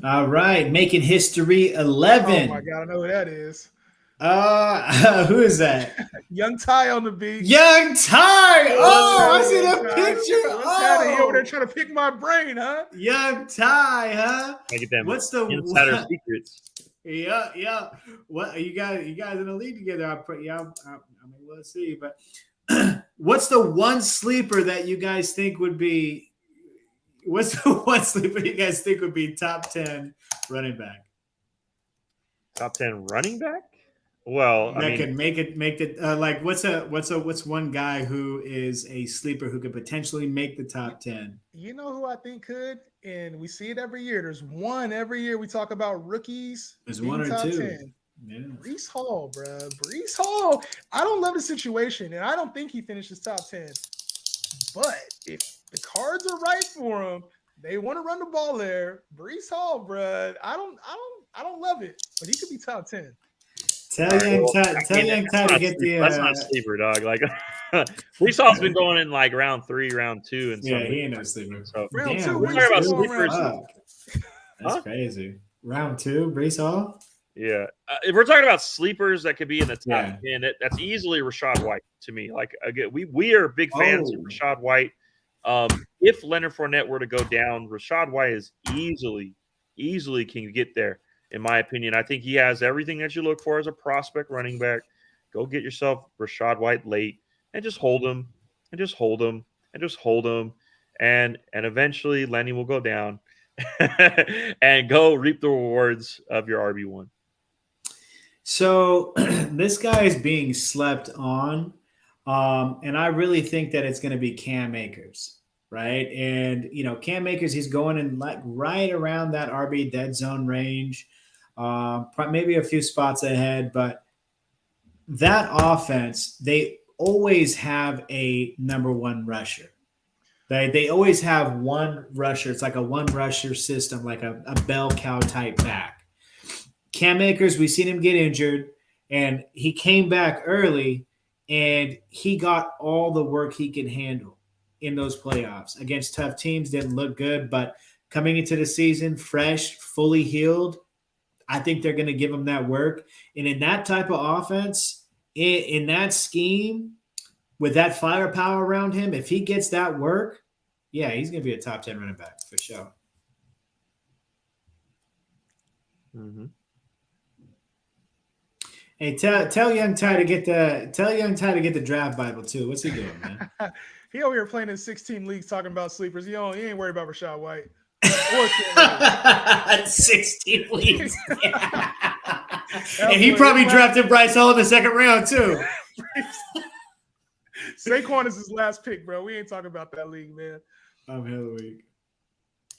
All right, making history 11. Oh my God, I know who that is. Who is that? Young Ty on the beat. Young Ty. Oh, I see the picture. Oh, over there trying to pick my brain, huh? Young Ty, huh? I get them. What's the insider secrets? Yeah. What you guys in the league together? I mean, we'll see. But what's the one sleeper that you guys think would be? What's the one sleeper you guys think would be top 10 running back? Top 10 running back? Well, that could make it. What's one guy who is a sleeper who could potentially make the top 10? You know who I think could, and we see it every year. There's one every year. We talk about rookies. There's one or two. 10. Yeah. Breece Hall, bro. Breece Hall. I don't love the situation, and I don't think he finishes top 10. But if the cards are right for him, they want to run the ball there. Breece Hall, bro. I don't love it, but he could be top 10. Tell Young Ty to get the. That's not a sleeper, dog. Breece Hall's been going in round 3, round 2, and yeah, he ain't no sleeper. So round 2. We're talking about sleepers. That's crazy. Round 2, Breece Hall. Yeah, if we're talking about sleepers that could be in the top 10, that's easily Rachaad White to me. Again, we are big fans of Rachaad White. If Leonard Fournette were to go down, Rachaad White is easily can get there. In my opinion, I think he has everything that you look for as a prospect running back. Go get yourself Rachaad White late and just hold him and just hold him and just hold him. And eventually Lenny will go down and go reap the rewards of your RB1. So this guy is being slept on. And I really think that it's going to be Cam Akers, right? And, Cam Akers, he's going in right around that RB dead zone range. Maybe a few spots ahead, but that offense, they always have a number one rusher. They always have one rusher. It's like a one rusher system, like a bell cow type back. Cam Akers, we've seen him get injured, and he came back early, and he got all the work he could handle in those playoffs against tough teams. Didn't look good, but coming into the season, fresh, fully healed, I think they're going to give him that work. And in that type of offense, in that scheme, with that firepower around him, if he gets that work, yeah, he's going to be a top 10 running back for sure. Mm-hmm. Hey, tell Young Ty to get the draft Bible too. What's he doing, man? He over here playing in 16 leagues talking about sleepers. He ain't worried about Rachaad White. 16 leagues. Yeah. And he probably drafted Bryce Hall in the second round too. Saquon is his last pick, bro. We ain't talking about that league, man. I'm hella weak.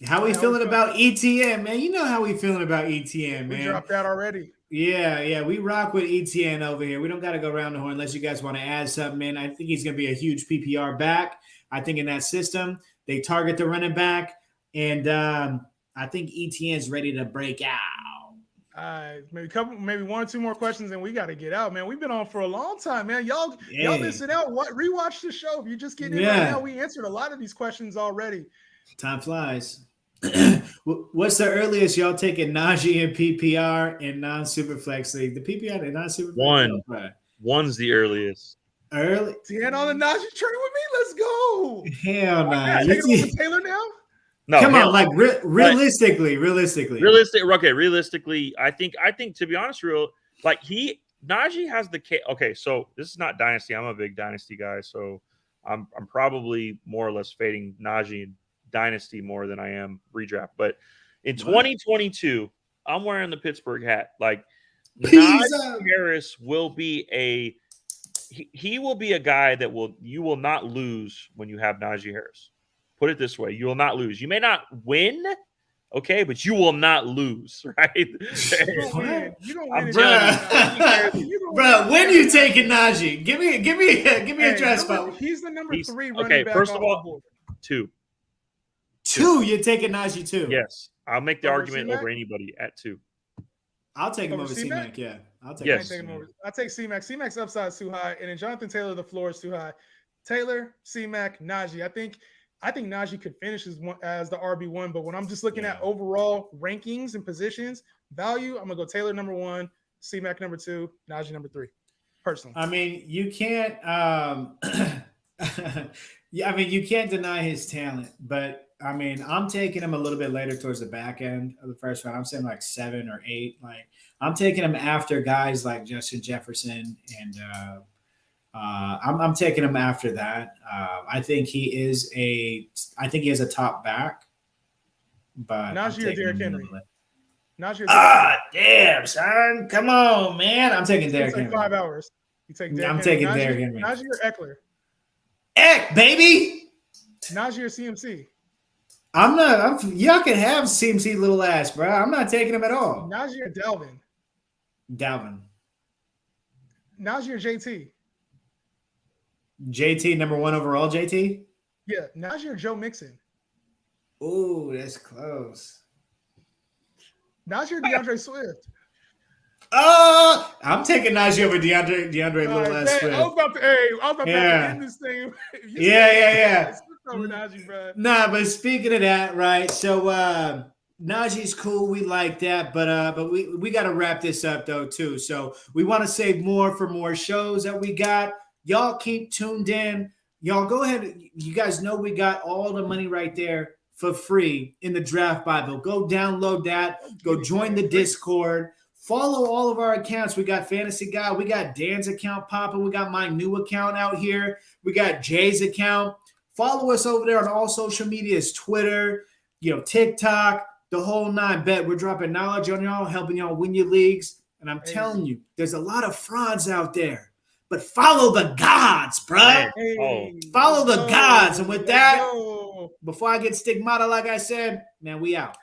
How we feeling about ETN, man? You know how we feeling about ETN, man. We dropped that already. Yeah, we rock with ETN over here. We don't got to go around the horn unless you guys want to add something, man. I think he's going to be a huge PPR back. I think in that system, they target the running back, and I think ETN's ready to break out. Maybe one or two more questions, and we got to get out, man. We've been on for a long time, man. Y'all missing out. Rewatch the show. If you're just getting in right now, we answered a lot of these questions already. Time flies. What's the earliest y'all taking Najee in PPR and non-superflex league? The PPR and non-superflex? One's the earliest. Early? Dan on the Najee train with me. Let's go. Hell no. Nah. Taking over Taylor now? No, come on, like realistically. Realistically, I think to be honest, Najee has the case. Okay, so this is not dynasty. I'm a big dynasty guy, so I'm probably more or less fading Najee in dynasty more than I am redraft. But in 2022, I'm wearing the Pittsburgh hat. Like Najee Harris will be he will be a guy that you will not lose when you have Najee Harris. Put it this way, you will not lose. You may not win, okay, but you will not lose, right? You don't win. Bro, when you taking Najee? Give me a draft spot. He's the number 3 running back. First of all, 2. 2, you're taking Najee 2. Yes, I'll make the Over argument C-Mac? over anybody at 2. I'll take him Over over C-Mac? C-Mac. Yeah, I'll take him over. I take C-Mac. C-Mac's upside is too high, and then Jonathan Taylor, the floor is too high. Taylor, C-Mac, Najee. I think Najee could finish as the RB1, but when I'm just looking at overall rankings and positions, value, I'm gonna go Taylor number 1, C-Mac number 2, Najee number 3. Personally, I mean, you can't. You can't deny his talent, but I mean, I'm taking him a little bit later towards the back end of the first round. I'm saying like 7 or 8. Like I'm taking him after guys like Justin Jefferson and. I'm taking him after that. I think he is a top back. But Najee or Derrick Henry? Damn, son. Come on, man. I'm taking Derrick Henry. 5 hours. You take Derrick I'm Henry. taking Derrick Henry. Najee or Eckler? Baby. Najee or CMC? Y'all can have CMC little ass, bro. I'm not taking him at all. Najee or Dalvin? Najee or JT? JT, number 1 overall, JT? Yeah, Najee or Joe Mixon? Ooh, that's close. Najee or Deandre Swift? I'm taking Najee over Deandre little ass Swift. I was about to end this thing. Yeah. Over Najee, bro. Nah, but speaking of that, right? So Najee's cool. We like that, but we got to wrap this up though too. So we want to save more for more shows that we got. Y'all keep tuned in. Y'all go ahead. You guys know we got all the money right there for free in the Draft Bible. Go download that. Go join the Discord. Follow all of our accounts. We got Fantasy Guy. We got Dan's account popping. We got my new account out here. We got Jay's account. Follow us over there on all social medias, Twitter, TikTok, the whole 9. Bet we're dropping knowledge on y'all, helping y'all win your leagues. And I'm telling you, there's a lot of frauds out there. But follow the gods, bro. Follow the gods. And with that, before I get stigmata, like I said, man, we out.